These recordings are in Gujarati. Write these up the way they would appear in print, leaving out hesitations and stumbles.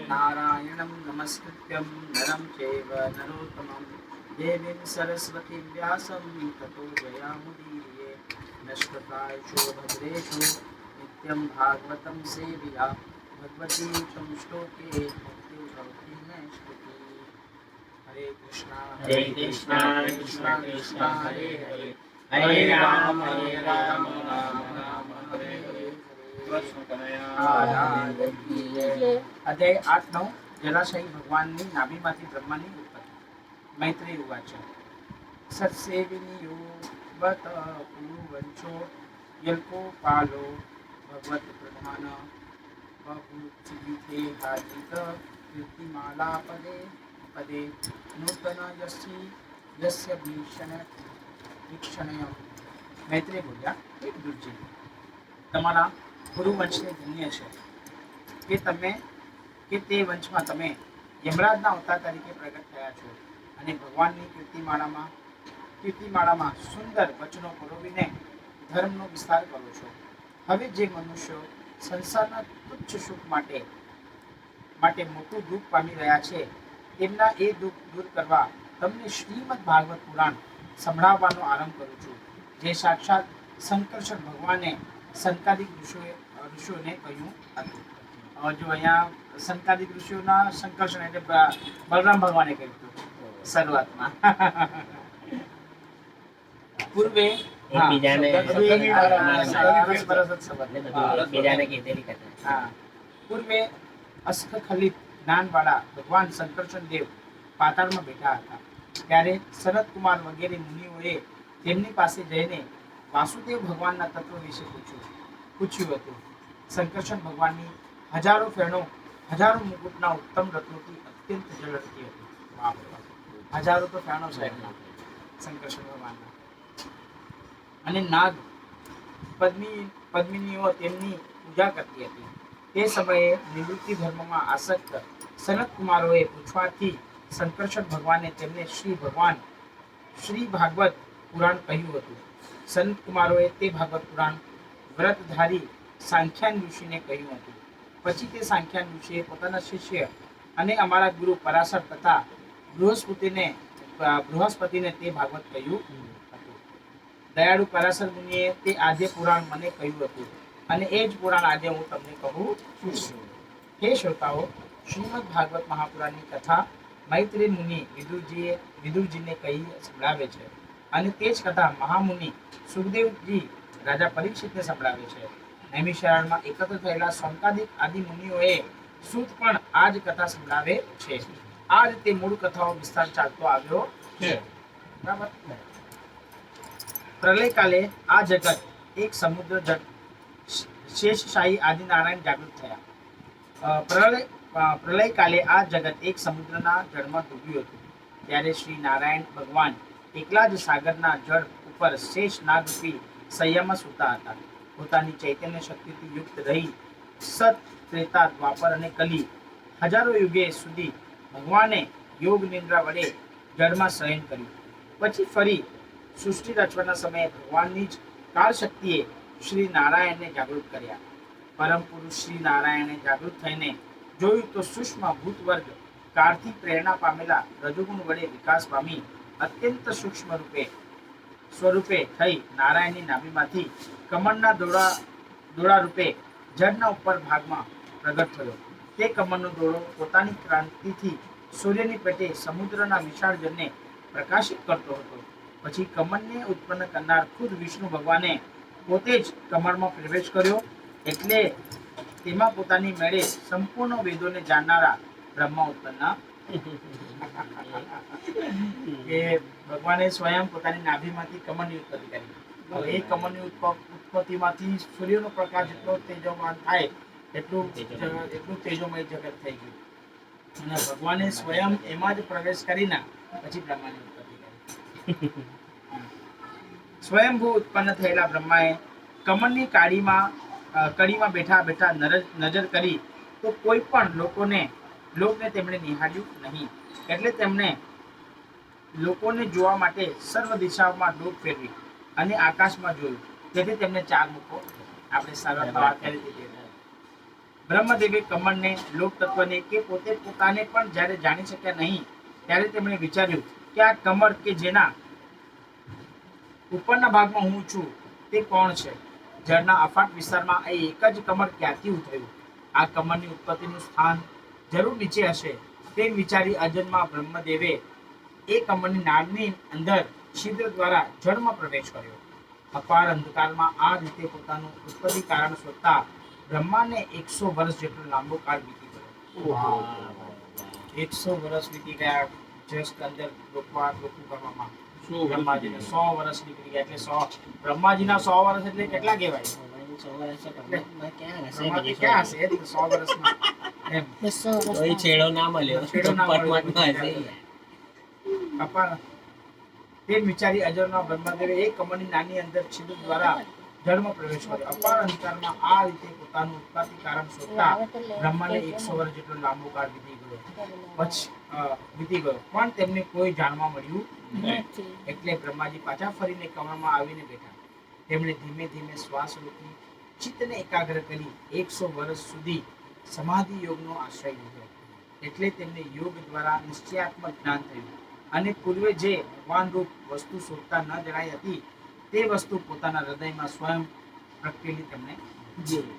नारायणं नमस्कृत्यं नरं चैव नरोत्तमं देवीं सरस्वतीं व्यासं ततो जयामुदीरये नष्टप्रायेषु भद्रेषु नित्यं भागवतं सेविया भगवती तं श्लोके भक्तिं भवति मे स्तुति। हरे कृष्णा कृष्णा कृष्णा हरे हरे हरे राम राम राम हरे हरे। अध्याय 8-9 जलाशयी भगवाननी नाभीमांथी ब्रह्मानी उत्पत्ति। मैत्रेय उवाच सत्सेविनियो वत पुरुवंशो यल्पोपालो भगवत प्रधान बहुचिते हाजित कीर्तिमाला पदे पदे नूतन यस्य वीक्षणय। मैत्रेय बोल्या हे विदुरजी, તમારા પુરુવંશને ધન્ય છે કે તે વંશમાં તમે યમરાજના અવતાર તરીકે પ્રગટ થયા છો અને ભગવાનની કીર્તિમાળામાં સુંદર વચનો પરોવીને ધર્મનો વિસ્તાર કરો છો. હવે જે મનુષ્યો સંસારના તુચ્છ સુખ માટે મોટું દુઃખ પામી રહ્યા છે તેમના એ દુઃખ દૂર કરવા તમને શ્રીમદ ભાગવત પુરાણ સંભળાવવાનો આરંભ કરું છું, જે સાક્ષાત શંકરશન ભગવાને સંકાદિક ઋષિઓને કહ્યું હતું. જો અહીંયા સંકાદિક ઋષિઓના સંકર્ષણ એટલે બલરામ ભગવાને કહ્યું હતું શરૂઆતમાં. પૂર્વે પૂર્વે અસ્ખલિત જ્ઞાનવાળા ભગવાન શંકરશન દેવ પાતાળમાં બેઠા હતા. ત્યારે સનત કુમાર વગેરે મુનિઓએ તેમની પાસે જઈને વાસુદેવ ભગવાનના તત્વ વિશે પૂછ્યું હતું. શંકરશન ભગવાનની હજારો ફેણો હજારો મુકુટના ઉત્તમ રત્નોથી અત્યંત ઝળકતી હતી. હજારો તો ફેણો છે શંકરશન ભગવાનના. અને નાગ પદ્મિનીઓ તેમની પૂજા કરતી હતી. તે સમયે નિવૃત્તિ ધર્મમાં આસક્ત સનત કુમારોએ પૂછવાથી શંકરશન ભગવાને તેમને શ્રી ભાગવત પુરાણ કહ્યું હતું. સંત કુમારોએ તે ભાગવત પુરાણ વ્રતધારી સાંખ્યાન ઋષિને કહ્યું હતું. પછી તે સાંખ્યાન ઋષિએ પોતાના શિષ્ય અને અમારા ગુરુ પરાશર તથા બૃહસ્પતિને તે ભાગવત કહ્યું હતું. દયાળુ પરાશર મુનિએ તે આદ્ય પુરાણ મને કહ્યું હતું અને એ જ પુરાણ આજે હું તમને કહું છું. હે શ્રોતાઓ, શ્રીમદ ભાગવત મહાપુરાણની કથા મૈત્રેય મુનિ વિદુરજીને કહી સંભળાવે છે અને તે જ કથા મહામુનિ સુખદેવજી રાજા પરીક્ષિતને સંભળાવે છે. નૈમિષારણ્યમાં એકત્ર થયેલા સંકાદિક આદિ મુનિઓએ સૂત પણ આ જ કથા સંભળાવે છે. આ રીતે મૂળ કથાઓ વિસ્તાર ચાલતો આવ્યો છે. પ્રલયકાલે આ જગત એક સમુદ્ર જળ શેષશાહી આદિનારાયણ જાગૃત થયા. પ્રલયકાલે આ જગત એક સમુદ્રના જળમાં ડૂબ્યું હતું. ત્યારે શ્રી નારાયણ ભગવાન એકલા જ સાગરના જળ ઉપર શેષ નાગરૂપી સંયમમાં સૂતા હતા. પોતાની ચૈતન્ય શક્તિથી યુક્ત રહી સત, ત્રેતા, દ્વાપર અને કલી હજારો યુગે સુધી ભગવાને યોગ નિદ્રા વડે જળમાં શયન કર્યું. પછી ફરી સૃષ્ટિ રચવાના સમયે ભગવાનની જ કાળ શક્તિએ શ્રી નારાયણને જાગૃત કર્યા. પરમ પુરુષ શ્રી નારાયણે જાગૃત થઈને જોયું તો સૂક્ષ્મ ભૂત વર્ગ કાળથી પ્રેરણા પામેલા રજોગુણ વડે વિકાસ પામી અત્યંત સૂક્ષ્મ સ્વરૂપે થઈ નારાયણની નાભીમાંથી કમળના દોડા રૂપે જળના ઉપર ભાગમાં પ્રગટ થયો. તે કમળનો દોડો પોતાની ક્રાંતિથી સૂર્યની પેટે સમુદ્રના વિશાળ જળને પ્રકાશિત કરતો હતો. પછી કમળને ઉત્પન્ન કરનાર ખુદ વિષ્ણુ ભગવાને પોતે જ કમળમાં પ્રવેશ કર્યો. એટલે તેમાં પોતાની મેળે સંપૂર્ણ વેદોને જાણનારા બ્રહ્મા ઉત્પન્ન કે ભગવાને સ્વયં પોતાની નાભીમાંથી કમળની ઉત્પત્તિ કરી. હવે એ કમળની ઉત્પત્તિમાંથી સૂર્યનો પ્રકાશ જેટલો તેજોવાન થાય એટલું તેજોમય જગત થઈ ગયું. અને ભગવાને સ્વયં એમાં જ પ્રવેશ કરીને પછી બ્રહ્માની ઉત્પત્તિ કરી. સ્વયંભૂ ઉત્પન્ન થયેલા બ્રહ્માએ કમળની કડીમાં બેઠા બેઠા નજર કરી તો કોઈ પણ લોકને તેમણે નિહાળ્યું નહીં. એટલે તેમણે લોકોને જોવા માટે સર્વ દિશાઓમાં ડોક ફેરવી અને આકાશમાં જોયું. તેથી તેમને ચાર મુખો આપણે સરળ વાત કરી દીધી. બ્રહ્મદેવે કમળને લોક તત્વને કે પોતે પોતાને પણ જ્યારે જાણી શક્યા નહીં ત્યારે તેમણે વિચાર્યું કે આ કમળ કે જેના ઉપરના ભાગમાં હું છું તે કોણ છે? જળના અફાટ વિસ્તારમાં આ એક જ કમળ ક્યાંથી ઉતર્યું? આ કમળની ઉત્પત્તિનું સ્થાન જરૂર નીચે હશે. તેમ વિચારી અજન્મા બ્રહ્મદેવે એ કમળની નાળની અંદર છિદ્ર દ્વારા જળમાં પ્રવેશ કર્યો. અપાર અંધકારમાં આ રીતે પોતાનું ઉત્પત્તિ કારણ શોધતા બ્રહ્માને 100 વર્ષ જેટલો લાંબો કાળ વીતી ગયો. 100 વર્ષ વીતી ગયા જસ્ટ અંદર લોકમાં કરવામાં. બ્રહ્માજીને 100 વર્ષ નીકળી ગયા. એટલે 100 બ્રહ્માજીના 100 વર્ષ એટલે કેટલા કહેવાય? 100 વર્ષમાં એમ કોઈ છેડો ના મળ્યો. તે વિચારી અજરના બ્રહ્મદેવે એક કમળની નાની અંદર છિદ્ર દ્વારા જળમાં પ્રવેશ કર્યો. અપાર અંધકારમાં આ રીતે પોતાનું ઉત્પત્તિ કારણ શોધતા બ્રહ્માને 100 વર્ષ જેટલો લાંબો કાળ વીતી ગયો પણ તેમને કોઈ જાણવા મળ્યું નહીં. એટલે બ્રહ્માજી પાછા ફરીને કમળમાં આવીને બેઠા. તેમણે ધીમે ધીમે શ્વાસ રોકી ચિત્તને એકાગ્ર કરી 100 વર્ષ સુધી સમાધિ યોગનો આશ્રય લીધો. એટલે તેમને યોગ દ્વારા નિશ્ચયાત્મક જ્ઞાન થયું અને પૂર્વે જે ભગવાન રૂપ વસ્તુ શોધતા ન જણાઈ હતી તે વસ્તુ પોતાના હૃદયમાં સ્વયં પ્રગટેલી તેમણે જોઈ.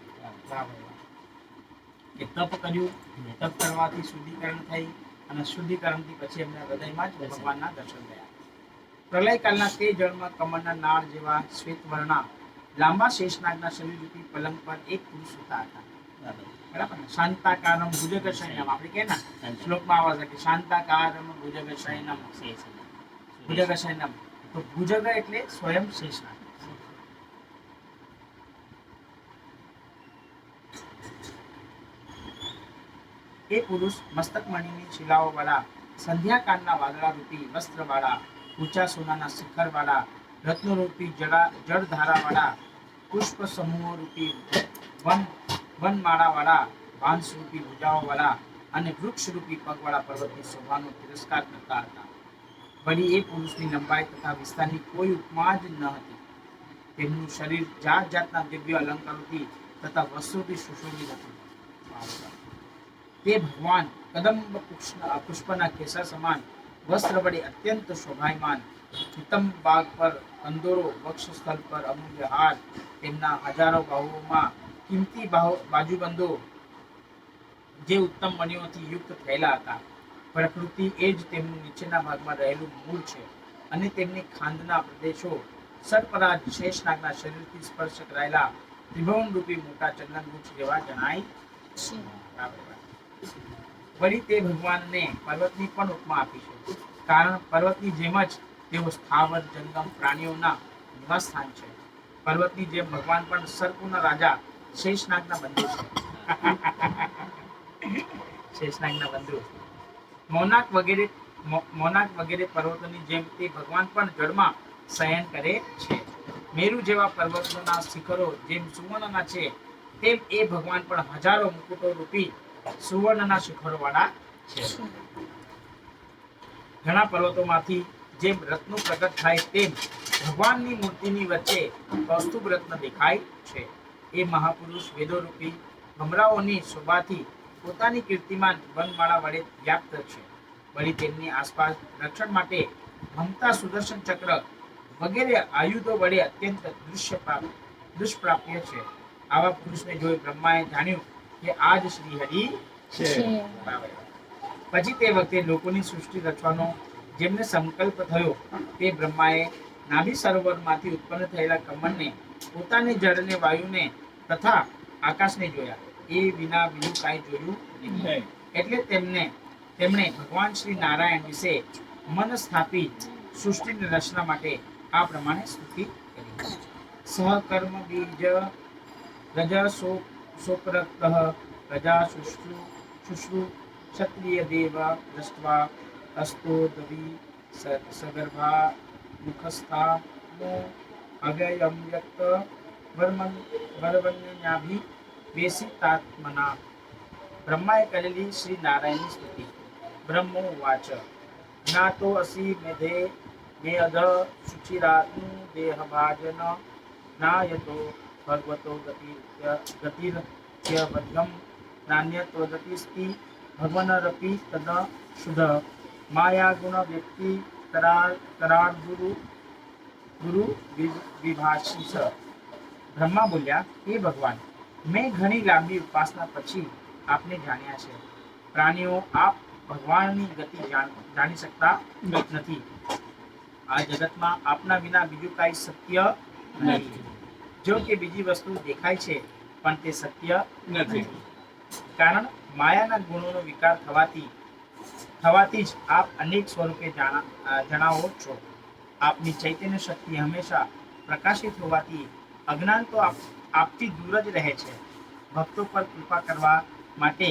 કે તપ કર્યું. તપ કરવાથી શુદ્ધિકરણ થઈ અને શુદ્ધિકરણથી પછી એમના હૃદયમાં જ ભગવાનના દર્શન થયા. પ્રલયકાળના તે જળમાં કમળના નાળ જેવા શ્વેતવર્ણા લાંબા શેષનાગના શરીરરૂપી પલંગ પર એક પુરુષ સૂતા હતા. બરાબર ને? શાંતાકારમ ભુજગશયનમ. આપણે કહે ને શ્લોકમાં આવે છે કે શાંતાકારમ ભુજગશયનમ. ભુજગશયનમ તો ભુજગ એટલે સ્વયં શેષનાગ. એ પુરુષ મસ્તકમણીની શિલાઓ વાળા સંધ્યાકાળના વાદળા રૂપી વસ્ત્ર વાળા ઊંચા સોનાના શિખર વાળા રત્નરૂપી જળધારા વાળા પુષ્પ સમૂહો રૂપી વનમાળા વાળા વાંસ રૂપી ભુજાઓ વાળા અને વૃક્ષ રૂપી પગ વાળા પર્વતની શોભાનો તિરસ્કાર કરતા હતા. વળી એ પુરુષની લંબાઈ તથા વિસ્તારની કોઈ ઉપમા જ ન હતી. તેમનું શરીર જાત જાતના દિવ્ય અલંકારોથી તથા વસ્ત્રોથી સુશોભિત હતું. તે ભગવાન કદંબ પુષ્પના કેસર સમાન વસ્ત્ર વડે અત્યંત શોભાયમાન. ઉત્તમ બાગ પર કંદોરો, વક્ષસ્થળ પર અમૂલ્ય હાર, તેમના હજારો બાહુઓમાં કિંમતી બાજુબંધો જે ઉત્તમ મણિઓથી યુક્ત થયેલા હતા. પ્રકૃતિ એ જ તેમનું નીચેના ભાગમાં રહેલું મૂળ છે અને તેમની ખાંદના પ્રદેશો સર્પરાજ શેષનાગના શરીરથી સ્પર્શ કરાયેલા ત્રિભુવન રૂપી મોટા ચંદન વૃક્ષ જેવા જણાય છે. વળી તે ભગવાનને પર્વતની પણ ઉપમા આપી છે. કારણ પર્વતની જેમ જ તેઓ સ્થાવર જંગમ પ્રાણીઓના નિવાસ સ્થાન છે. પર્વતની જેમ ભગવાન પણ સર્પોના રાજા શેષનાગના બંધુ છે. શેષનાગના બંધુ મોનાક વગેરે પર્વતોની જેમ તે ભગવાન પણ જળમાં શયન કરે છે. મેરુ જેવા પર્વતોના શિખરો જેમ સુવર્ણના છે તેમ એ ભગવાન પણ હજારો મુકુટો રૂપી સુવર્ણના શિખરો વાળા છે. ઘણા પર્વતોમાંથી જેમ રત્નો પ્રગટ થાય તેમ ભગવાનની મૂર્તિની વચ્ચે કૌસ્તુભ રત્ન દેખાય છે. એ મહાપુરુષ વેદોરૂપી ભમરાઓની શોભાથી પોતાની કીર્તિમાન વનમાળા વડે વ્યાપ્ત છે. વળી તેમની આસપાસ રક્ષણ માટે ભમતા સુદર્શન ચક્ર વગેરે આયુધો વડે અત્યંત દુષ્પ્રાપ્ય છે. આવા પુરુષને જોઈ બ્રહ્માએ જાણ્યું કે આ જ શ્રી હરિ છે. પછી તે વખતે લોકોની સૃષ્ટિ રચવાનો જેમને સંકલ્પ થયો તે બ્રહ્માએ નાભી સરોવરમાંથી ઉત્પન્ન થયેલા કમળને, પોતાને જળને, વાયુને તથા આકાશને જોયા. એ વિના બીજું કાંઈ જોયું નહીં. એટલે તેમણે ભગવાન શ્રી નારાયણ વિશે મન સ્થાપી સૃષ્ટિની રચના માટે આ પ્રમાણે સ્તુતિ કરી. સહકર્મ બીજ રજ સોપ્રક્તઃ પ્રજા શુશ્રુ ક્ષત્રિય દેવ દૃષ્ટવા અસ્તો દવી સગર્ભા મુખસ્થા નો અવ્યયમ વ્યક્ત વરવન્યનાભિ વેસિતાત્મના. બ્રહ્માએ કરેલી શ્રી નારાયણની સ્તુતિ. બ્રહ્મો વાચ જ્ઞાતો અસી મેધે મે અધ શુચિરાત્મુ દેહભાજન નાયતો ભગવતો ગતિર્યવધ્યમ નાન્યત્વદતિસ્તિ ભગવનરપી તદ શુદ્ધ માયા ગુણ વ્યક્તિ કરાર ગુરુ વિભાષિસ. બ્રહ્મા બોલ્યા, હે ભગવાન, મેં ઘણી લાંબી ઉપાસના પછી આપને જાણ્યા છે. પ્રાણીઓ આપ ભગવાનની ગતિ જાણી શકતા નથી. આ જગતમાં આપના વિના બીજું કાંઈ સત્ય નથી. જો કે બીજી વસ્તુ દેખાય છે પણ તે સત્ય નથી. કારણ માયાના ગુણોનો વિકાર થવાથી જ આપ અનેક સ્વરૂપે જણાવો છો. આપની ચૈતન્ય શક્તિ હંમેશા પ્રકાશિત હોવાથી અજ્ઞાન તો આપથી દૂર જ રહે છે. ભક્તો પર કૃપા કરવા માટે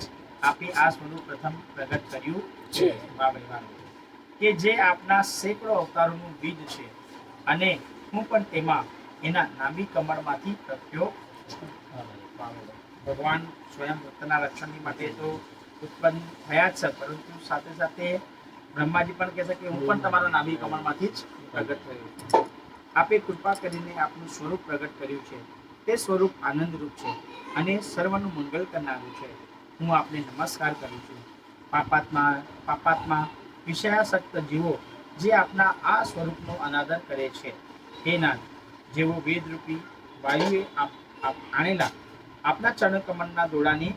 જ આપે આ સ્વરૂપ પ્રથમ પ્રગટ કર્યું છે. કે જે આપના સેંકડો અવતારોનું બીજ છે અને હું પણ તેમાં એના નાભી કમળમાંથી પ્રગટ્યો છું. ભગવાન સ્વયં ભક્તના રક્ષણની માટે તો ઉત્પન્ન થયા જ છે, પરંતુ સાથે સાથે બ્રહ્માજી પણ કહે છે કે હું પણ તમારા નાભી કમળમાંથી જ પ્રગટ થયો છું. આપે કૃપા કરીને આપનું સ્વરૂપ પ્રગટ કર્યું છે. તે સ્વરૂપ આનંદરૂપ છે અને સર્વનું મંગળ કરનારું છે. હું આપને નમસ્કાર કરું છું. પાપાત્મા વિષયાસક્ત જીવો જે આપના આ સ્વરૂપનો અનાદર કરે છે, હે નાથ, જેવો વેદરૂપી વાયુએ આણેલા આપના ચરણકમળના દોડાની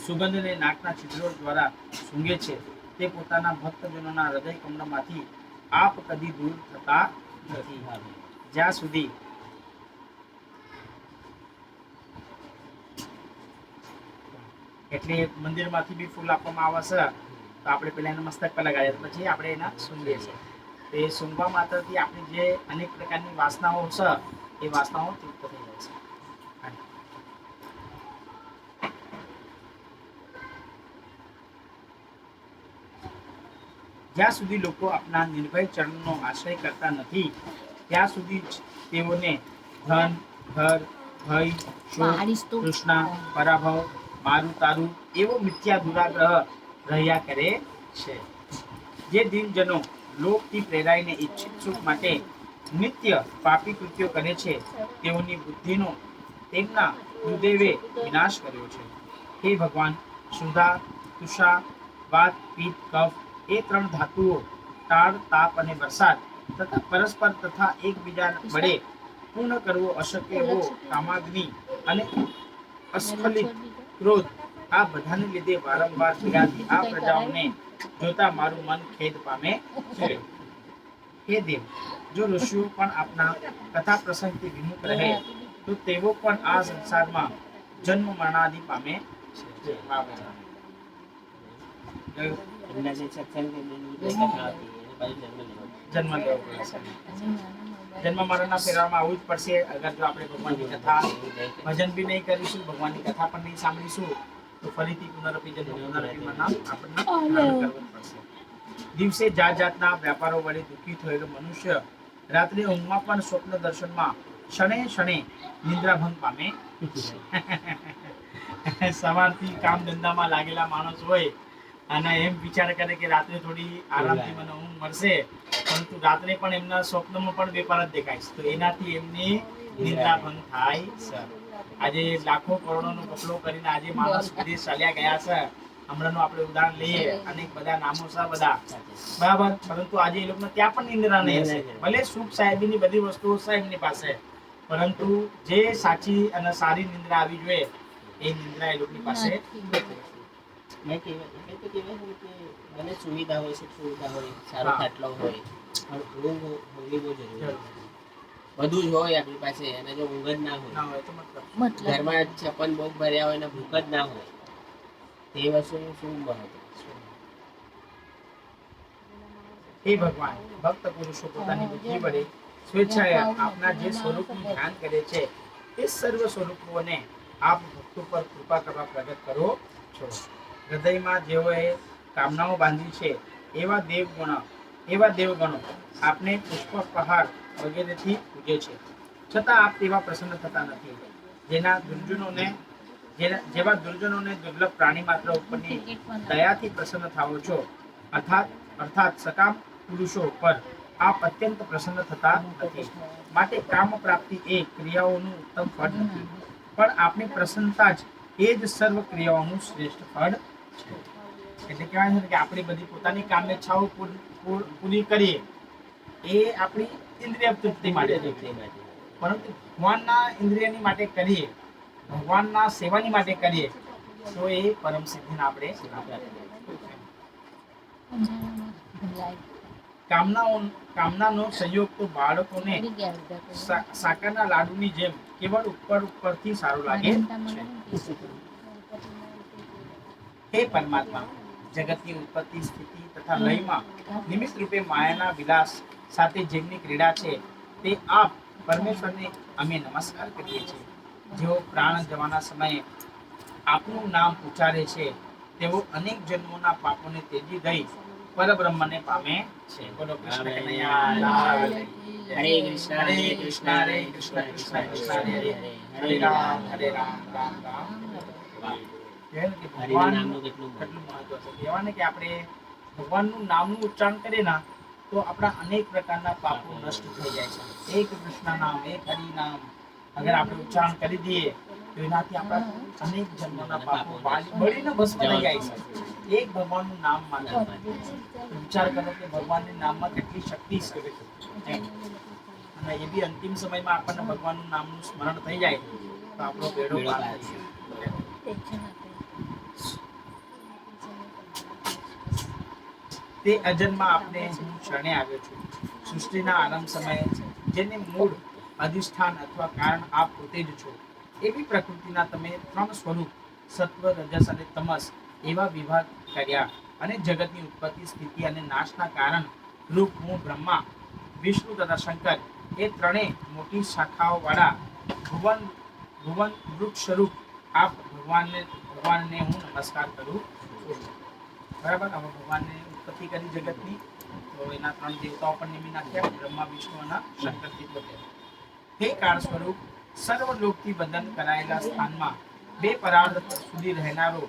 સુગંધને નાકના છિદ્રો દ્વારા સૂંઘે છે, તે પોતાના ભક્તજનોના હૃદય કમળમાંથી આપ કદી દૂર થતા નથી. જ્યાં સુધી એટલે મંદિરમાંથી બી ફૂલ આપવામાં આવે છે તો આપણે પેલા એના મસ્તક પર લગાડીએ, પછી આપણે એના સૂંઘીએ છીએ. તો એ સૂંઘવા માત્રથી આપણી જે અનેક પ્રકારની વાસનાઓ છે એ વાસનાઓ તૃપ્ત થઈ જાય છે. જ્યાં સુધી લોકો આપના નિર્ભય ચરણનો આશ્રય કરતા નથી ત્યાં સુધી જ તેઓને ધન, ઘર, ભય, શોક, તૃષ્ણા, પરાભવ, મારું તારું એવો મિથ્યા દુરાગ્રહ રહ્યા કરે છે. જે દિનજનો લોકથી પ્રેરાઈને ઈચ્છિત સુખ માટે નિત્ય પાપી કૃત્યો કરે છે તેઓની બુદ્ધિનો તેમના ગુરુદેવે વિનાશ કર્યો છે. હે ભગવાન, સુધા, તુષા, વાત, પિત્ત, કફ એ ત્રણ ધાતુઓ તાળ, તાપ અને વરસાદ તથા પરસ્પર તથા એકબીજા વડે પૂર્ણ કરવો અશક્ય એવો કામાગ્નિ અને અસ્ખલિત ક્રોધ આ બધાને લીધે વારંવાર પીડાતી આ પ્રજાઓને જોતા મારું મન ખેદ પામે છે. હે દેવ, જો ઋષિઓ પણ આપના કથા પ્રસંગથી વિમુખ રહે તો તેઓ પણ આ સંસારમાં જન્મ મરણાદિ પામે છે. એમના જે સત્સંગની કથા હતી એને પાછી જન્મ લેવો પડે છે. જન્મ મરણના ફેરવામાં આવવું જ પડશે. અગર જો આપણે ભગવાનની કથા ભજન બી નહીં કરીશું, ભગવાનની કથા પણ નહીં સાંભળીશું તો ફરીથી પુનરપી જન્મ પુનરપી મરણ આપણને કરવું જ પડશે. દિવસે જાત જાતના વ્યાપારો વડે દુઃખી થયેલો મનુષ્ય રાત્રે ઊંઘમાં પણ સ્વપ્ન દર્શનમાં ક્ષણે ક્ષણે નિદ્રાભંગ પામે. સવારથી કામ ધંધામાં લાગેલા માણસ હોય અને એમ વિચાર કરે કે રાત્રે થોડી આરામથી મને ઊંઘ મળશે, પરંતુ રાત્રે પણ એમના સ્વપ્નમાં પણ વેપાર જ દેખાય છે, તો એનાથી એમની નિદ્રાભંગ થાય છે. આજે લાખો કરોડોનો ઘપલો કરીને આજે માણસ વિદેશ ચાલ્યા ગયા છે. હમણાંનું આપણે ઉદાહરણ લઈએ અને બધા નામો છે બધા બરાબર, પરંતુ આજે એ લોકોને ત્યાં પણ નિંદ્રા નહીં હશે. ભલે સુખ સાહેબની બધી વસ્તુઓ છે એમની પાસે, પરંતુ જે સાચી અને સારી નિંદ્રા આવી જોઈએ એ નિંદ્રા એ લોકોની પાસે મેં કહેવાય એટલે તો કહેવાય છે કે ભલે સુવિધા હોય, સુખ સુવિધા હોય, સારો હા. ખાટલો હોય, પણ ઊંઘ હોવી બહુ જરૂરી છે. બધું જ હોય આપણી પાસે અને જો ઊંઘ જ ના હોય, ના હોય તો મતલબ ઘરમાં 56 ભોગ ભર્યા હોય ને ભૂખ જ ના હોય, તે વસ્તુનું શું મહત્વ? હે ભગવાન, ભક્ત પુરુષો પોતાની બુદ્ધિ વડે સ્વેચ્છાએ આપના જે સ્વરૂપનું ધ્યાન કરે છે તે સર્વ સ્વરૂપોને આપ ભક્તો પર કૃપા કરવા પ્રગટ કરો છો. હૃદયમાં જેઓએ કામનાઓ બાંધી છે એવા દેવગણો આપને પુષ્પપહાર વગેરેથી પૂજે છે, છતાં આપ તેવા પ્રસન્ન થતા નથી. જેવા દુર્જનોને દુર્લભ પ્રાણી માત્ર ઉપરની દયાથી પ્રસન્ન થાઓ છો, અર્થાત સકામ પુરુષો પર આપ અત્યંત પ્રસન્ન થતા નથી. માટે કામ પ્રાપ્તિ એ ક્રિયાઓનું ઉત્તમ ફળ નથી, પણ આપની પ્રસન્નતા જ એ જ સર્વ ક્રિયાઓનું શ્રેષ્ઠ ફળ છે. એટલે કહેવાય છે કે આપણી બધી પોતાની કામેચ્છાઓ પૂરી કરીએ એ આપણી ઇન્દ્રિય તૃપ્તિ માટે છે, પરંતુ ભગવાનના ઇન્દ્રિયની માટે કરીએ, ભગવાનના સેવાની માટે કરીએ તો એ પરમ સિદ્ધિને આપણે કામનાનો સંયોગ તો બાળકોને સાકરના લાડુની જેમ કેવળ ઉપરથી સારું લાગે છે. હે પરમાત્મા, જગતની ઉત્પત્તિ, સ્થિતિ તથા લયમાં નિમિત્ત રૂપે માયાના વિલાસ સાથે જેમની ક્રીડા છે તે આપ પરમેશ્વરને અમે નમસ્કાર કરીએ છીએ. જેઓ પ્રાણ જવાના સમયે આપનું નામ ઉચ્ચારે છે તેઓ અનેક જન્મોના પાપોને તેજી દઈ પરબ્રહ્મને પામે છે. બોલો કૃષ્ણ કનૈયા લાલ કી જય. હરે કૃષ્ણ હરે કૃષ્ણ હરે કૃષ્ણ કૃષ્ણ કૃષ્ણ હરે હરે, હરે રામ રામ રામ હરે હરે. હરિના નામનું કેટલું કેટલું મહત્વ છે. કહેવાય ને કે આપણે ભગવાનનું નામનું ઉચ્ચારણ કરીએ ને તો આપણા અનેક પ્રકારના પાપો નષ્ટ થઈ જાય છે. એક કૃષ્ણ નામ, એક હરિ નામ અગર આપણે ઉચ્ચારણ કરી દઈએ તો એનાથી આપણા અનેક જન્મોના પાપો બળીને ભસ્મ થઈ જાય છે. એક ભગવાનનું નામ માત્ર વિચાર કરો કે ભગવાનના નામમાં કેટલી શક્તિ છે. અને એ બી અંતિમ સમયમાં આપણને ભગવાનનું નામનું સ્મરણ થઈ જાય તો આપણો બેડો પાર થઈ જાય. તે અજન્મા આપને હું શરણે આવ્યો છું. સૃષ્ટિના આરંભ સમયે જેને મૂળ અધિષ્ઠાન અથવા કારણ આપ પોતે જ છો, એવી પ્રકૃતિના તમે ત્રણ સ્વરૂપ સત્વ, રજસ અને તમસ એવા વિભાગ કર્યા અને જગતની ઉત્પત્તિ, સ્થિતિ અને નાશના કારણ રૂપ હું બ્રહ્મા, વિષ્ણુ તથા શંકર એ ત્રણેય મોટી શાખાઓ વાળા ભુવન વૃક્ષ સ્વરૂપ આપ ભગવાનને હું નમસ્કાર કરું છું. બરાબર, હવે ભગવાનને ઉત્પત્તિ કરી જગતની તો એના ત્રણ દેવતાઓ પણ નિમી નાખ્યા, બ્રહ્મા, વિષ્ણુ અને શંકરથી પોતે. હે કાળ સ્વરૂપ, સર્વ લોકથી બંધન કરાયેલા સ્થાનમાં બે પરાર્ધ સુધી રહેનારો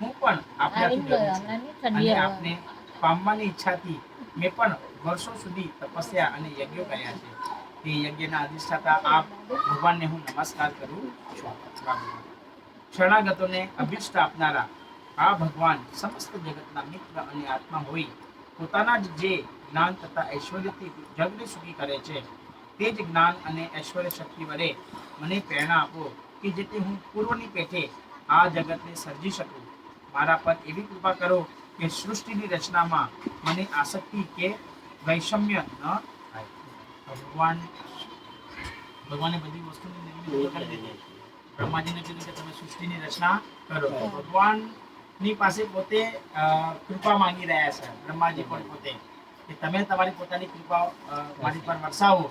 હું પણ આપનાથી ડરું છું અને આપને પામવાની ઈચ્છાથી મેં પણ વર્ષો સુધી તપસ્યા અને યજ્ઞો કર્યા છે. તે યજ્ઞના અધિષ્ઠાતા આપ ભગવાનને હું નમસ્કાર કરું છું. શરણાગતોને અભિષ્ટ આપનારા આ ભગવાન સમસ્ત જગતના મિત્ર અને આત્મા હોઈ પોતાના જ જે જ્ઞાન તથા ઐશ્વર્યથી જગને સુખી કરે છે તે જ જ્ઞાન અને ઐશ્વર્ય શક્તિ વડે મને પ્રેરણા આપો કે જેથી હું પૂર્વની પેઠે આ જગતને સર્જી શકું. મારા પર એવી કૃપા કરો કે સૃષ્ટિની રચનામાં મને આસક્તિ કે વૈષમ્ય ન થાય. ભગવાને બધી વસ્તુની નિર્મિત કરી દીધી. બ્રહ્માજીને કીધું કે તમે સૃષ્ટિની રચના કરો. ભગવાનની પાસે પોતે કૃપા માંગી રહ્યા છે. બ્રહ્માજી પણ પોતે કે તમે તમારી પોતાની કૃપા મારી પર વરસાવો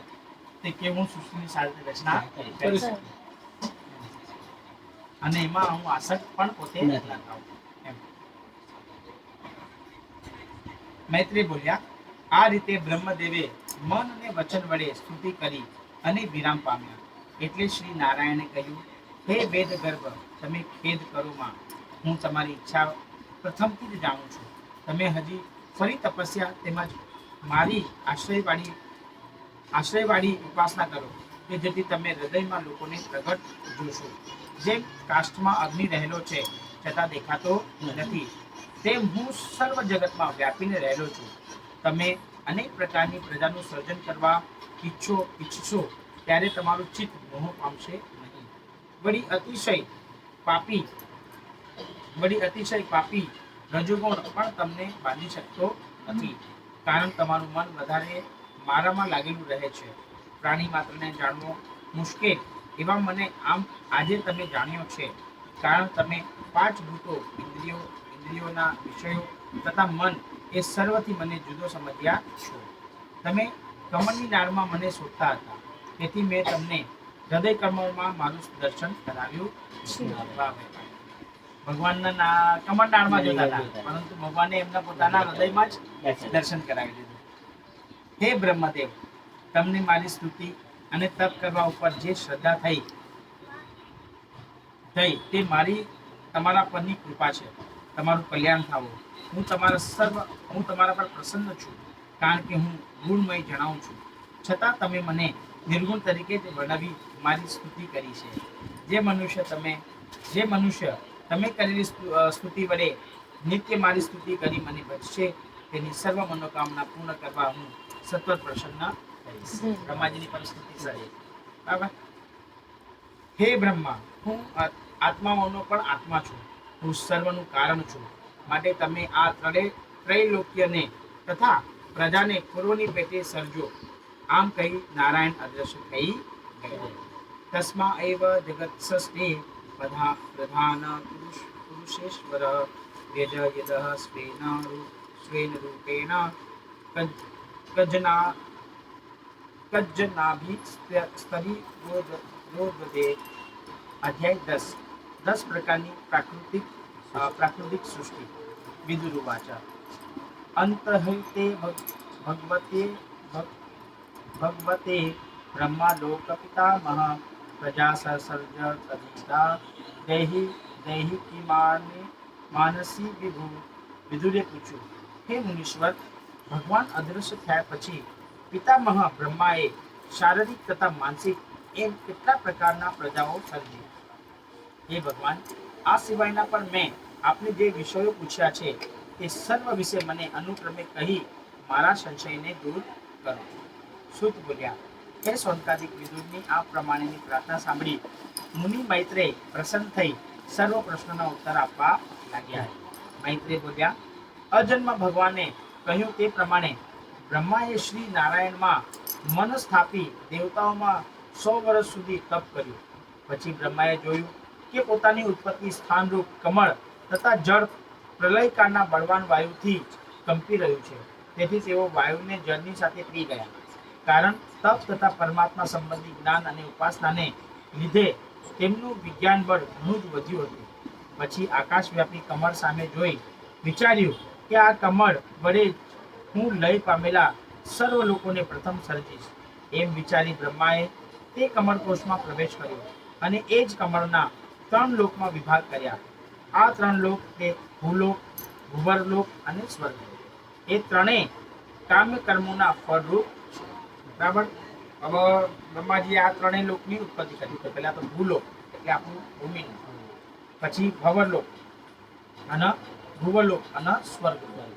તે કે હું સૃષ્ટિની સારી રચના કરી શકું અને એમાં હું આસક્ત પણ પોતે ન થાઉં. મૈત્રી બોલ્યા, આ રીતે બ્રહ્મદેવે મન અને વચન વડે સ્તુતિ કરી અને વિરામ પામ્યા. એટલે શ્રી નારાયણે કહ્યું, હે વેદ ગર્ભ, તમે ખેદ કરો માં, હું તમારી ઈચ્છા પ્રથમથી જ જાણું છું. તમે હજી ફરી તપસ્યા તેમજ મારી આશ્રયવાળી ઉપાસના કરો કે જેથી તમે હૃદયમાં લોકોને પ્રગટ જોશો. જેમ કાષ્ઠમાં અગ્નિ રહેલો છે છતાં દેખાતો નથી, તેમ હું સર્વ જગતમાં વ્યાપીને રહેલો છું. તમે અનેક પ્રકારની પ્રજાનું સર્જન કરવા ઈચ્છશો ત્યારે તમારું ચિત્ત મોહ પામશે નહીં. વળી અતિશય પાપી રજોગુણ પણ તમને બાંધી શકતો નથી, કારણ તમારું મન વધારે મારામાં લાગેલું રહે છે. પ્રાણી માત્રને જાણવો મુશ્કેલ એવા મને આમ આજે તમે જાણ્યો છે, કારણ તમે પાંચ ભૂતો, ઇન્દ્રિયોના વિષયો તથા મન એ સર્વથી મને જુદો સમજ્યા છો. તમે કમળની ડાળમાં મને શોધતા હતા, તેથી મેં તમને હૃદય કમળમાં મારું દર્શન કરાવ્યું છે. ભગવાનના કમળ ડાળમાં જોતા હતા, પરંતુ ભગવાને એમના પોતાના હૃદયમાં જ દર્શન કરાવી દીધું. હે બ્રહ્મદેવ, તમને મારી સ્તુતિ અને તપ કરવા ઉપર જે શ્રદ્ધા થઈ તે મારી તમારા પરની કૃપા છે. તમારું કલ્યાણ થાવું. હું તમારા પર પ્રસન્ન છું, કારણ કે હું ગુણમય જણાવું છું. છતાં તમે મને નિર્ગુણ તરીકે જ વર્ણવી મારી સ્તુતિ કરી છે. જે મનુષ્ય તમે કરેલી સ્તુતિ વડે નિત્ય મારી સ્તુતિ કરી મને ભજશે, તેની સર્વ મનોકામના પૂર્ણ કરવા હું સતત પ્રસન્ન થઈશ. બ્રહ્માજીની પર સ્તુતિ કરી. બરાબર. હે બ્રહ્મા, હું આત્માઓનો પણ આત્મા છું, હું સર્વનું કારણ છું. માટે તમે આ ત્રૈલોક્યને તથા પ્રજાને પૂર્વની પેટે સર્જો. આમ કહી નારાયણ અદ્રશ્ય થઈ ગયા. તસ્મા એવ જગત્સષ્ટે પ્રધાન પુરુષેશ્વર વ્યજયતઃ સ્વેન રૂપેણ કજ્જનાભિસ્તરી યોજદે. અધ્યાય 10 પ્રકારની પ્રાકૃતિક સૃષ્ટિ. વિદુરુવાચ. અંતહિતે ભગવતે બ્રહ્માલોક પિતામહ પ્રજા સસર્જ સદિતા દેહી માનસી વિભુ. વિદુરે પૂછ્યું, હે મુનીશ્વર, ભગવાન અદૃશ્ય થયા પછી પિતામહ બ્રહ્માએ શારીરિક તથા માનસિક એમ કેટલા પ્રકારના પ્રજાઓ સર્જી? હે ભગવાન, આ સિવાયના પણ મેં આપને જે વિષયો પૂછ્યા છે તે સર્વ વિશે મને અનુક્રમે કહી મારા સંશયને દૂર કરો. સૂત બોલ્યા, હે શૌનકાદિક વિદુરની આ પ્રમાણેની પ્રાર્થના સાંભળી મુનિ મૈત્રેય પ્રસન્ન થઈ સર્વ પ્રશ્નોના ઉત્તર આપવા લાગ્યા. મૈત્રેય બોલ્યા, અજન્મ ભગવાને કહ્યું તે પ્રમાણે બ્રહ્માએ શ્રી નારાયણમાં મન સ્થાપી દેવતાઓમાં 100 વર્ષ સુધી તપ કર્યું. પછી બ્રહ્માએ જોયું કે પોતાની ઉત્પત્તિ સ્થાનરૂપ કમળ તથા જળ પ્રલયકાળના બળવાન વાયુથી કંપી રહ્યું છે. તેથી તેઓ વાયુને જળની સાથે પી ગયા. કારણ તપ તથા પરમાત્મા સંબંધી જ્ઞાન અને ઉપાસનાને લીધે તેમનું વિજ્ઞાન બળ ઘણું જ વધ્યું હતું. પછી આકાશવ્યાપી કમળ સામે જોઈ વિચાર્યું કે આ કમળ વડે હું લય પામેલા સર્વ લોકોને પ્રથમ સર્જીશ. એમ વિચારી બ્રહ્માએ તે કમળકોશમાં પ્રવેશ કર્યો અને એ જ કમળના 3 લોકમાં વિભાગ કર્યા. આ 3 લોક તે ભૂલોક, ભૂવરલોક અને સ્વર્ગલોક. એ ત્રણેય કામ્ય કર્મોના ફળરૂપ છે. બરાબર. હવે બ્રહ્માજીએ આ ત્રણેય લોકની ઉત્પત્તિ કરી. તો પહેલા તો ભૂલોક એટલે આપણું ભૂમિનું, પછી ભવરલોક અને ભૂવલોક અને સ્વર્ગલોક.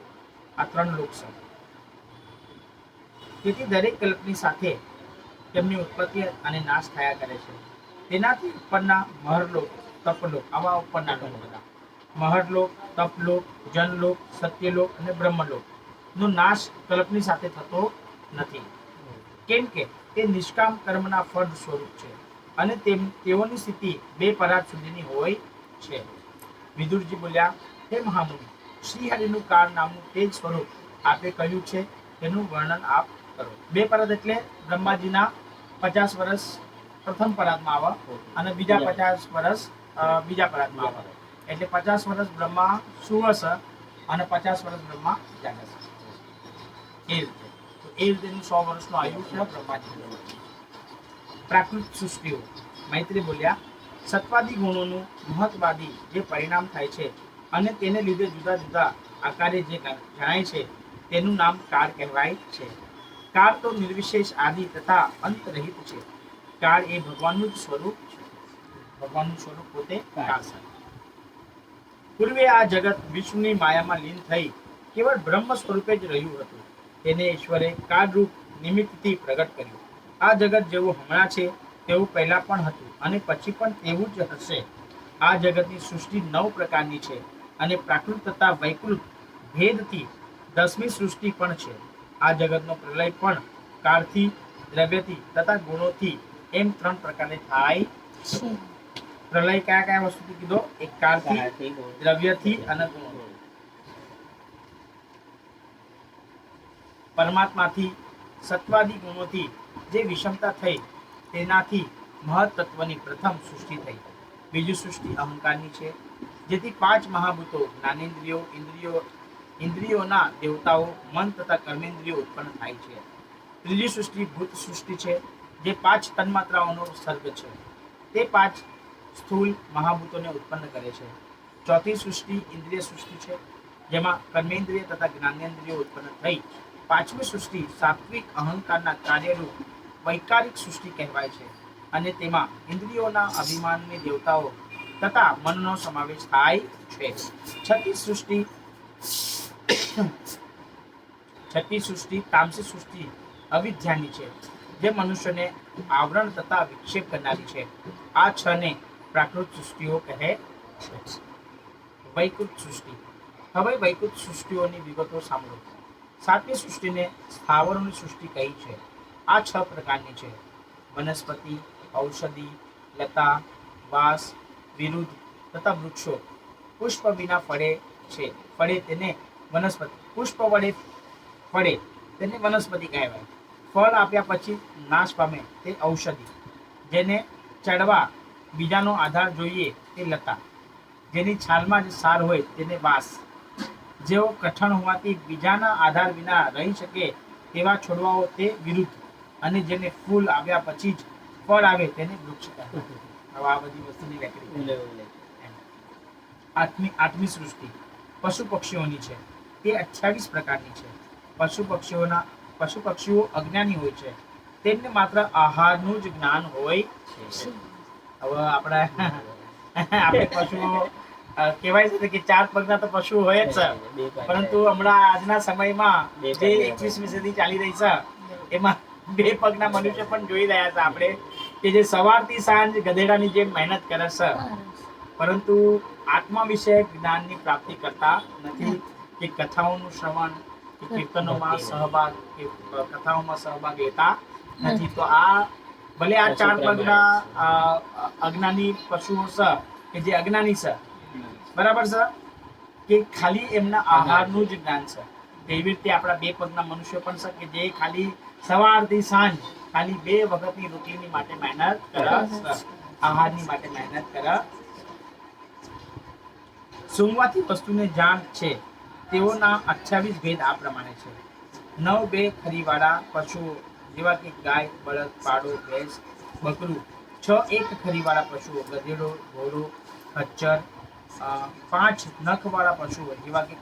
આ 3 લોક છે. તેથી દરેક કલ્પની સાથે તેમની ઉત્પત્તિ અને નાશ થયા કરે છે. તેનાથી ઉપરના મહરલોક, તપલોક, આવા ઉપરના લોક બધા મહરલોક, તપલોક, જનલોક, સત્યલોક અને બ્રહ્મલોક નો નાશ કલ્પની સાથે થતો નથી, કેમ કે તે નિષ્કામ કર્મના ફળ સ્વરૂપ છે અને તેઓની સ્થિતિ 2 પરાગ સુધીની હોય છે. વિદુરજી બોલ્યા, હે મહામુનિ, શ્રીહરિનું કાળ નામનું તે જ સ્વરૂપ આપે કહ્યું છે તેનું વર્ણન આપ કરો. 2 પરાગ એટલે બ્રહ્માજીના 50 વર્ષ પ્રથમ પરાગમાં આવે અને બીજા 50 વર્ષ બીજા પરાગમાં આવે. એટલે 50 વર્ષ બ્રહ્મા સુવશે અને 50 વર્ષ બ્રહ્મા જાગશે. એ રીતે એનું 100 વર્ષનું આયુ છે બ્રહ્માજી. પ્રાકૃત સૃષ્ટિઓ. મૈત્રી બોલ્યા, સત્વાદી ગુણોનું મહત્વાદી જે પરિણામ થાય છે અને તેને લીધે જુદા જુદા આકારે જે જણાય છે તેનું નામ કાળ કહેવાય છે. કાળ તો નિર્વિશેષ આદિ તથા અંત રહિત છે. કાળ એ ભગવાનનું જ સ્વરૂપ છે. ભગવાનનું સ્વરૂપ પોતે કાળ સાથે. પૂર્વે આ જગત વિષ્ણુની માયામાં લીન થઈ કેવળ બ્રહ્મ સ્વરૂપે જ રહ્યું હતું. તેને ઈશ્વરે કાળરૂપ નિમિત્તથી પ્રગટ કર્યું. આ જગત જેવું હમણાં છે તેવું પહેલા પણ હતું અને પછી પણ તેવું જ હશે. આ જગતની સૃષ્ટિ 9 પ્રકારની છે અને પ્રાકૃત તથા વૈકૃત ભેદથી 10મી સૃષ્ટિ પણ છે. આ જગતનો પ્રલય પણ કાળથી, દ્રવ્યથી તથા ગુણોથી એમ 3 પ્રકારે થાય છે. પ્રલય કયા કયા વસ્તુથી કીધો? એક કાળથી, દ્રવ્યથી અને ગુણોથી. પરમાત્માથી સત્વાદી ગુણોથી જે વિષમતા થઈ તેનાથી મહત્તત્વની પ્રથમ સૃષ્ટિ થઈ. બીજી સૃષ્ટિ અહંકારની છે, જેથી 5 મહાભૂતો, જ્ઞાનેન્દ્રિયો, ઇન્દ્રિયોના દેવતાઓ, મન તથા કર્મેન્દ્રિયો ઉત્પન્ન થાય છે. ત્રીજી સૃષ્ટિ ભૂત સૃષ્ટિ છે, જે 5 તન્માત્રાઓનો સર્ગ છે. તે 5 સ્થૂળ મહાભૂતોને ઉત્પન્ન કરે છે. ચોથી સૃષ્ટિ ઇન્દ્રિય સૃષ્ટિ છે, જેમાં કર્મેન્દ્રિય તથા જ્ઞાનેન્દ્રિયો ઉત્પન્ન થઈ. પાંચમી સૃષ્ટિ સાત્વિક અહંકારના કાર્યરૂપ વૈકારિક સૃષ્ટિ કહેવાય છે અને તેમાં ઇન્દ્રિયોના અભિમાનની દેવતાઓ તથા મનનો સમાવેશ થાય છે. છઠ્ઠી સૃષ્ટિ તામસી સૃષ્ટિ અવિદ્યાની છે, જે મનુષ્યને આવરણ તથા વિક્ષેપ કરનારી છે. આ 6 ને પ્રાકૃત સૃષ્ટિઓ કહે છે. વૈકૃત સૃષ્ટિ. હવે વૈકૃત સૃષ્ટિઓની વિગતો સાંભળો. 7મી સૃષ્ટિને સ્થાવરોની સૃષ્ટિ કહી છે. આ 6 પ્રકારની છે: વનસ્પતિ, ઔષધિ, લતા, વાસ, વિરુદ્ધ તથા વૃક્ષો. પુષ્પ વિના ફળે છે, ફળે તેને વનસ્પતિ. પુષ્પ વડે ફળે તેને વનસ્પતિ કહેવાય. ફળ આપ્યા પછી નાશ પામે તે ઔષધિ. જેને ચડવા બીજાનો આધાર જોઈએ તે લતા. જેની છાલમાં જ સાર હોય તેને વાસ. જેઓ કઠણ હોવાથી બીજાના આધાર વિના રહી શકે તેવા છોડવાઓ તે વિરુદ્ધ. અને જેને ફૂલ આવ્યા પછી જ ફળ આવે તેને વૃક્ષ કહેવાય. હવે આ બધી વસ્તુની વ્યાખ્યા. આઠમી સૃષ્ટિ પશુ પક્ષીઓની છે. તે 28 પ્રકારની છે. પશુ પક્ષીઓ અજ્ઞાની હોય છે. તેમને માત્ર આહારનું જ જ્ઞાન હોય છે. હવે આપણે પશુઓ કહેવાય છે કે 4 પગના તો પશુ હોય જ છે, પરંતુ હમણાં આજના સમયમાં જે 21મી સદી ચાલી રહી છે એમાં 2 પગના મનુષ્ય પણ જોઈ રહ્યા છે આપણે, કે જે સવારથી સાંજ ગધેડાની જેમ મહેનત કરે છે, પરંતુ આત્મા વિશે જ્ઞાનની પ્રાપ્તિ કરતા નથી. કે કથાઓનું શ્રવણ, કે કીર્તનોમાં સહભાગ, કે કથાઓમાં સહભાગ લેતા નથી. તો આ ભલે આ 4 પગના અજ્ઞાની પશુઓ છે કે જે અજ્ઞાની છે, બરાબર છે, કે ખાલી એમના આહારનું જ જ્ઞાન છે. તેવી રીતે આપણા 2 પગના મનુષ્યો પણ છે કે જે ખાલી સવારથી સાંજ ખાલી 2 વખતની રોટલીની માટે મહેનત કરે, આહારની માટે મહેનત કરે. સૂંઘવાથી વસ્તુને જાણ છે તેઓના 28 ભેદ આ પ્રમાણે છે. 9 બે ખરીવાળા પશુઓ જેવા કે ગાય, બળદ, પાડો, ભેંસ, બકરું. 6 એક ખરીવાળા પશુઓ ગધેડો, ઘોડો, ખચ્ચર. 5 નખવાળા પશુઓ જેવા કે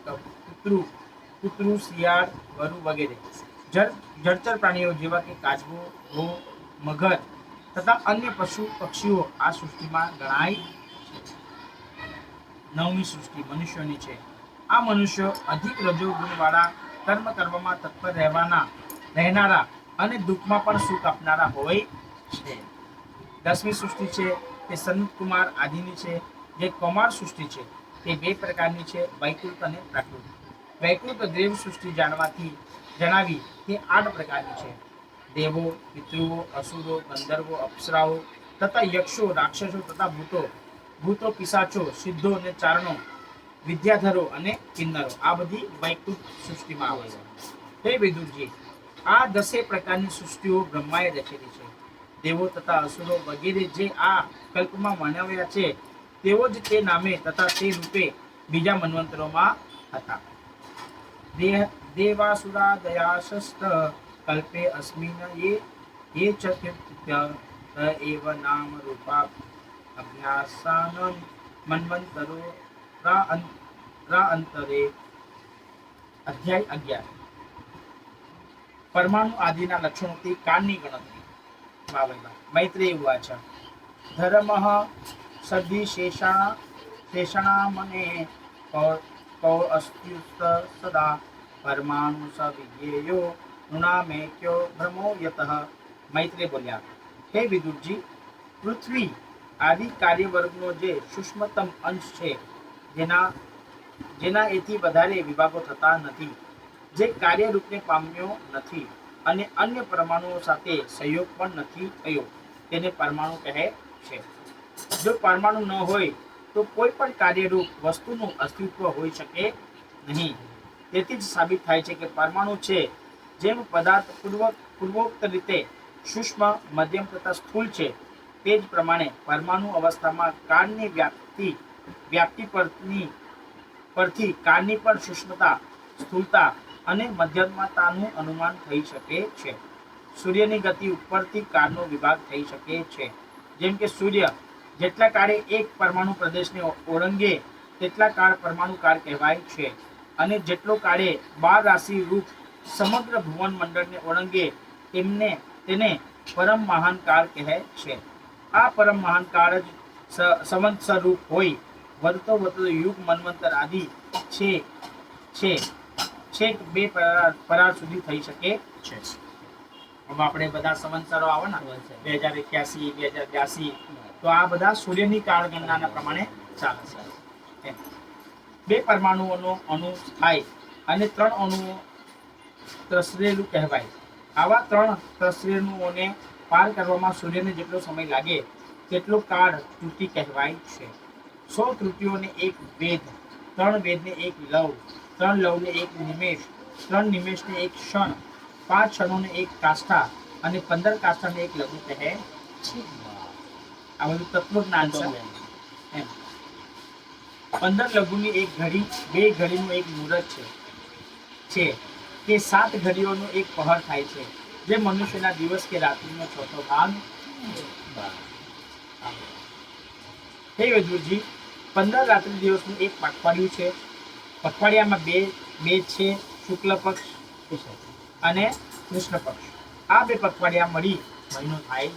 કૂતરું, શિયાળ, વરુ વગેરે. જળચર પ્રાણીઓ જેવા કે કાચબો, ઘો, મગર તથા અન્ય પશુ પક્ષીઓ આ સૃષ્ટિમાં ગણાય છે. 9મી સૃષ્ટિ મનુષ્યોની છે. આ મનુષ્યો અધિક રજોગુણવાળા, કર્મ કરવામાં તત્પર રહેનારા અને દુઃખમાં પણ સુખ આપનારા હોય છે. 10મી સૃષ્ટિ છે તે સનતકુમાર આદિની છે. જે કૌમાર સૃષ્ટિ છે તે 2 પ્રકારની છે: વૈકૃત અને પ્રાકૃત. વૈકૃત દેવ સૃષ્ટિ જણાવી તે 8 પ્રકારની છે: દેવો, પિતૃઓ, અસુરો, ગંધર્વો, અપ્સરાઓ તથા યક્ષો, રાક્ષસો તથા ભૂતો, પિશાચો, સિદ્ધો અને ચારણો, વિદ્યાધરો અને કિન્નરો. આ બધી વૈકૃત સૃષ્ટિમાં આવે છે. હે વિદુરજી, આ 10 પ્રકારની સૃષ્ટિઓ બ્રહ્માએ રચેલી છે. દેવો તથા અસુરો વગેરે જે આ કલ્પમાં વર્ણવ્યા છે તેઓ જ તે નામે તથા તે રૂપે બીજા મન્વંતરોમાં હતા. દેવાસુરા દયાશસ્ત કલ્પે અસ્મિન ये च कीर्त्य एव नाम रूपा अभ्यासानं मन्वन्तरो राअन्तरे. અધ્યાય 11. પરમાણુ આદિના લક્ષણોથી કાળની ગણતરી. મૈત્રેય ઉવાચ. ધર્મઃ સદ્ધિ શેષણા મને કૌ અસ્ત્યુસ્ત સદા પરમાણુ સવિજ્ઞેયો નૃણામેક્યો ભ્રમો યતઃ. મૈત્રેય બોલ્યા, હે વિદુરજી, પૃથ્વી આદિ કાર્યવર્ગનો જે સૂક્ષ્મતમ અંશ છે, જેના એથી વધારે વિભાગો થતા નથી, જે કાર્યરૂપને પામ્યો નથી અને અન્ય પરમાણુઓ સાથે સંયોગ પણ નથી થયો, તેને પરમાણુ કહે છે. જો પરમાણુ ન હોય તો કોઈ પણ કાર્યરૂપ વસ્તુનું અસ્તિત્વ હોઈ શકે નહીં. તેથી જ સાબિત થાય છે કે પરમાણુ છે, જેમ પદાર્થ પૂર્વોક્ત રીતે સૂક્ષ્મ, મધ્યમ તથા સ્થૂળ છે, તે જ પ્રમાણે પરમાણુ અવસ્થામાં કાળની વ્યાપ્તિ પરથી કાળની પણ સૂક્ષ્મતા, સ્થૂળતા અને મધ્યમતાનું અનુમાન થઈ શકે છે. સૂર્યની ગતિ ઉપરથી કાળનો વિભાગ થઈ શકે છે. જેમ કે સૂર્ય જેટલા કાળે એક પરમાણુ પ્રદેશને ઓળંગે તેટલા કાળ પરમાણુ કાળ કહેવાય છે, અને જેટલો કાળે 12 રાશિ રૂપ સમગ્ર ભુવન મંડળને ઓળંગે તેને પરમ મહાન કાળ કહે છે. આ પરમ મહાન કાળ જ સંવત્સર રૂપ હોય, વધતો યુગ, મન્વંતર આદિ છેક 2 પરાર સુધી થઈ શકે છે. હવે આપણે બધા સંવત્સરો આવે ને 2081, 2082, તો આ બધા સૂર્યની કાળગણનાના પ્રમાણે ચાલે છે. 2 પરમાણુઓનો અણુ થાય અને 3 અણુઓ ત્રસરેલું કહેવાય. આવા 3 ત્રસરેણુઓને પાર કરવામાં સૂર્યને જેટલો સમય લાગે તેટલો કાળ ત્રુટિ કહેવાય છે. 100 ત્રુટિઓને 1 વેદ, 3 વેદને 1 લવ, 3 લવને 1 નિમેષ, 3 નિમેષને 1 ક્ષણ, 5 ક્ષણોને 1 કાષ્ઠા અને 15 કાષ્ઠાને 1 લઘુ કહે છે. આ બધું તત્વજ્ઞાન છે. 15 લઘુની 1 ઘડી, 2 ઘડીનું 1 મુહૂર્ત છે કે 7 ઘડીઓનો 1 પહર થાય છે, જે મનુષ્યના દિવસ કે રાત્રિનો ચોથો ભાગ. હે વિદુરજી, 15 રાત્રિ દિવસનું 1 પખવાડિયું છે. પખવાડિયામાં બે છે, શુક્લ પક્ષ અને કૃષ્ણ પક્ષ. આ 2 પખવાડિયા મળી મહિનો થાય.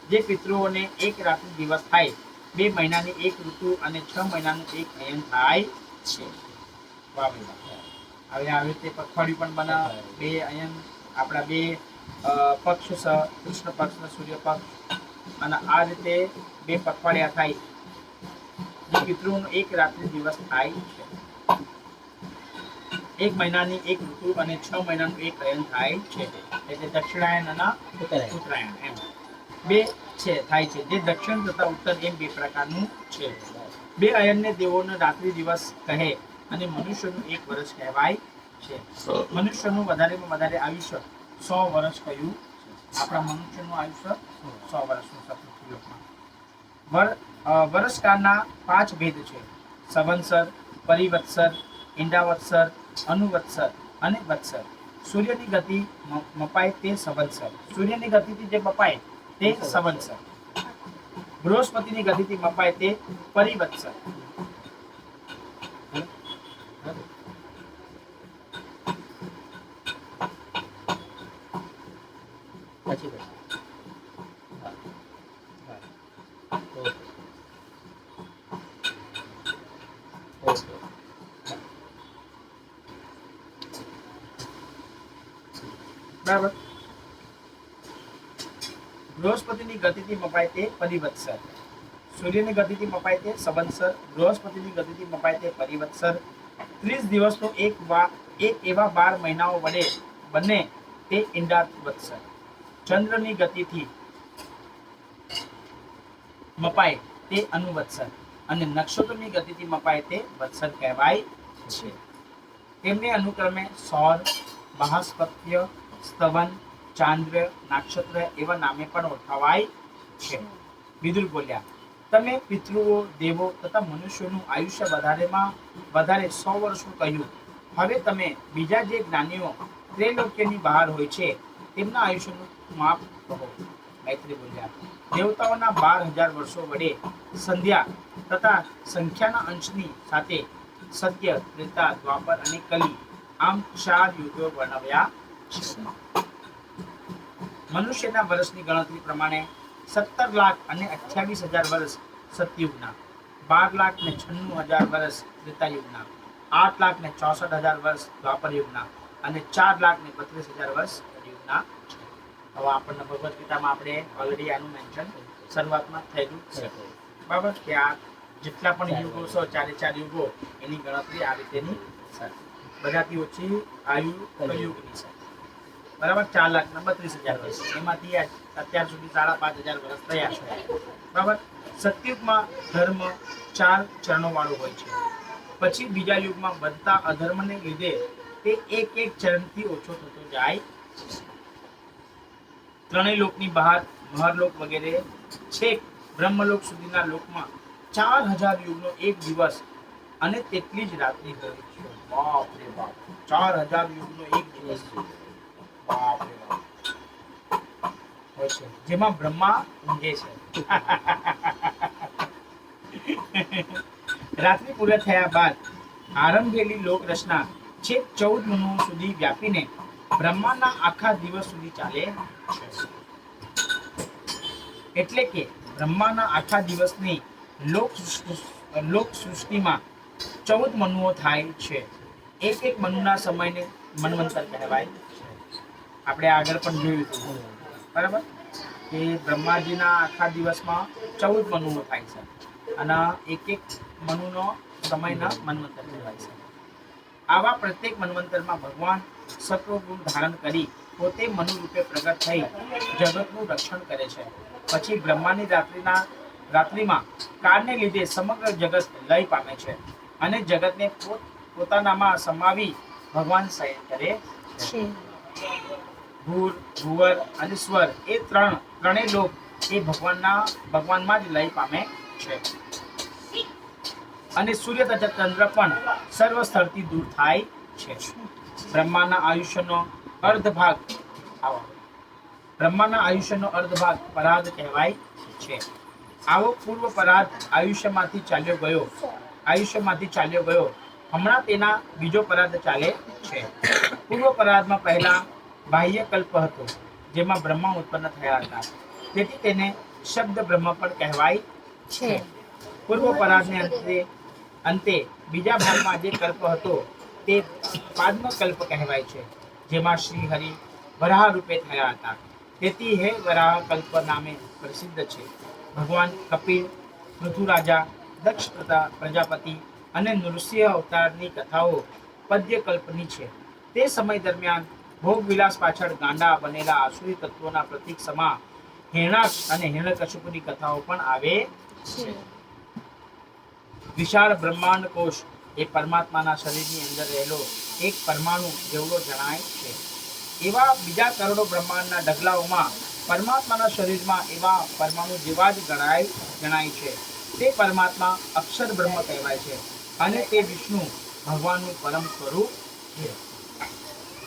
જે પિતૃઓને 1 રાત્રિ દિવસ થાય, 2 મહિનાની 1 ઋતુ અને 6 મહિનાનું 1 અયન થાય છે. હવે આવી રીતે પખવાડિયું પણ બને, 2 અયન, આપણા 2 પક્ષ, કૃષ્ણ પક્ષ અને સૂર્ય પક્ષ, અને આ રીતે 2 પખવાડિયા થાય, જે પિતૃઓનો 1 રાત્રિ દિવસ થાય છે. 1 મહિનાની 1 ઋતુ અને 6 મહિનાનું 1 અયન થાય છે. એટલે દક્ષિણાયન અને ઉત્તરાયણ એમ 2 થાય છે. જે દક્ષિણ તથા ઉત્તર એમ 2 પ્રકારનું છે. 2 અયનને દેવોનો રાત્રિ દિવસ કહે અને મનુષ્યનું 1 વર્ષ કહેવાય છે. મનુષ્યનું વધારેમાં વધારે આયુષ્ય 100 વર્ષ કહ્યું. આપણા મનુષ્યનું આયુષ્ય 100 વર્ષનું છે. વર્ષકાળના 5 ભેદ છે: સંવત્સર, પરિવત્સર, ઈંડાવત્સર, અનુવત્સર અને વત્સર. સૂર્યની ગતિ મપાય તે સંવત્સર, સૂર્યની ગતિથી જે મપાય તે સંવત્સર, બૃહસ્પતિની ગતિથી મપાય તે પરિવત્સર. બરાબર. બૃહસ્પતિની ગતિથી મપાય તે પરિવત્સર, સૂર્યની ગતિથી મપાય તે સંવત્સર, બૃહસ્પતિની ગતિથી મપાય તે પરિવત્સર. 30 દિવસનો એક એવા 12 મહિનાઓ વડે બને તે ઈંડાવત્સર. ચંદ્રની ગતિથી મપાય તે અનુવત્સર અને નક્ષત્રોની ગતિથી મપાય તે વત્સર કહેવાય છે. તેમને અનુક્રમે સૌર, બૃહસ્પત્ય, સ્તવન, ચાંદ્ર, નક્ષત્ર એવા નામે પણ ઓળખાવાય છે. વિદુર બોલ્યા, તમે પિતૃઓ, દેવો તથા મનુષ્યોનું આયુષ્ય વધારેમાં વધારે 100 વર્ષનું કહ્યું. હવે તમે બીજા જે જ્ઞાનીઓ ત્રૈલોક્યની બહાર હોય છે તેમના આયુષ્યનું માપ કહો. મૈત્રેય બોલ્યા, દેવતાઓના 12,000 વર્ષો વડે સંધ્યા તથા સંખ્યાના અંશની સાથે સત્ય, ત્રેતા, દ્વાપર અને કલી આમ 4 યુગો વર્ણવ્યા છે. મનુષ્યના વર્ષની ગણતરી પ્રમાણે 17,28,000 વર્ષ સતયુગના, 12,96,000 વર્ષ ત્રેતાયુગના, 8,64,000 વર્ષ દ્વાપર યુગના અને 4,32,000 વર્ષ કળિયુગના છે. હવે આપણને ભગવદ્ ગીતામાં આપણે ઓલરેડી આનું મેન્શન શરૂઆતમાં થયેલું છે, બરાબર, કે આ જેટલા પણ યુગો છે, 4 યુગો, એની ગણતરી આ રીતેની છે. બધાથી ઓછી આયુ કળિયુગની છે, બરાબર, 4,32,000 વર્ષ. એમાંથી અત્યાર સુધી 5,500 વર્ષ થયા છે, બરાબર. સતયુગમાં ધર્મ 4 ચરણો વાળું હોય છે. પછી બીજા યુગમાં વધતા અધર્મને લીધે તે એક ચરણથી ઓછો થતો જાય છે. ત્રણેય લોકની બહાર મહરલોક વગેરે છેક બ્રહ્મલોક સુધીના લોકમાં 4,000 યુગનો એક દિવસ અને તેટલી જ રાત્રિ હોય છે. બાપ રે બાપ, 4,000 યુગનો એક દિવસ, બાપ રે બાપ, હોય છે, જેમાં બ્રહ્મા ઊંઘે છે. રાત્રિ પૂર્ણ થયા બાદ આરંભેલી લોક રચના છેક 14 મહિનો સુધી વ્યાપીને બ્રહ્માંડના આખા દિવસ સુધી ચાલે છે. એટલે કે બ્રહ્માંડના આખા દિવસની લોક સૃષ્ટિમાં 14 મનુઓ થાય છે. એક મનુના સમયને મન્વંતર કહેવાય છે. આપણે આગળ પણ જોયું હતું, બરાબર, કે બ્રહ્માજીના આખા દિવસમાં 14 મનુઓ થાય છે અને એક મનુનો સમયના મન્વંતર કહેવાય છે. આવા પ્રત્યેક મન્વંતરમાં ભગવાન સત્વગુણ ધારણ કરી પોતે મનુ રૂપે પ્રગટ થઈ જગતનું રક્ષણ કરે છે. પછી બ્રહ્માની રાત્રિમાં કાળને લીધે સમગ્ર જગત લય પામે છે અને જગતને પોતાનામાં સમાવી ભગવાન શયન કરે છે. ભૂર, ભુવર અને સ્વર એ ત્રણેય લોક એ ભગવાનમાં જ લય પામે છે. અને સૂર્ય તથા ચંદ્ર પણ સર્વ સ્થળથી દૂર થાય છે. બ્રહ્માના આયુષ્યનો અર્ધ ભાગ પરાધ કહેવાય છે. આવો પૂર્વ પરાધ આયુષ્યમાંથી ચાલ્યો ગયો, હમણાં તેના બીજો પરાધ ચાલે છે. પૂર્વ પરાધમાં પહેલા બાહ્ય કલ્પ હતો, જેમાં બ્રહ્મા ઉત્પન્ન થયા હતા, તેથી તેને શબ્દ બ્રહ્મ પણ કહેવાય છે. પૂર્વ પરાધને અંતે બીજા ભાગમાં જે કલ્પ હતો તે પાદ્મ કલ્પ કહેવાય છે, જેમાં શ્રી હરિ વરાહ રૂપે થયા હતા, તેથી હે વરાહ કલ્પ નામે પ્રસિદ્ધ છે. ભગવાન કપિલ, પૃથુરાજા, દક્ષ પ્રજાપતિ અને નૃસિંહ અવતારની કથાઓ પદ્ય કલ્પની છે. તે સમય દરમિયાન ભોગ વિલાસ પાછળ ગાંડા બનેલા આસુરી તત્વોના પ્રતીક સમા હિરણાક્ષ અને હિરણ્યકશિપુની કથાઓ પણ આવે છે. વિશાળ બ્રહ્માંડ કોષ એ પરમાત્માના શરીરની અંદર રહેલો એક પરમાણુ જેવડો જણાય છે. એવા બીજા કરોડો બ્રહ્માંડના ઢગલાઓમાં પરમાત્માના શરીરમાં એવા પરમાણુ જેવા જ જણાય છે. તે પરમાત્મા અક્ષર બ્રહ્મ કહેવાય છે અને તે વિષ્ણુ ભગવાનનું પરમ સ્વરૂપ છે.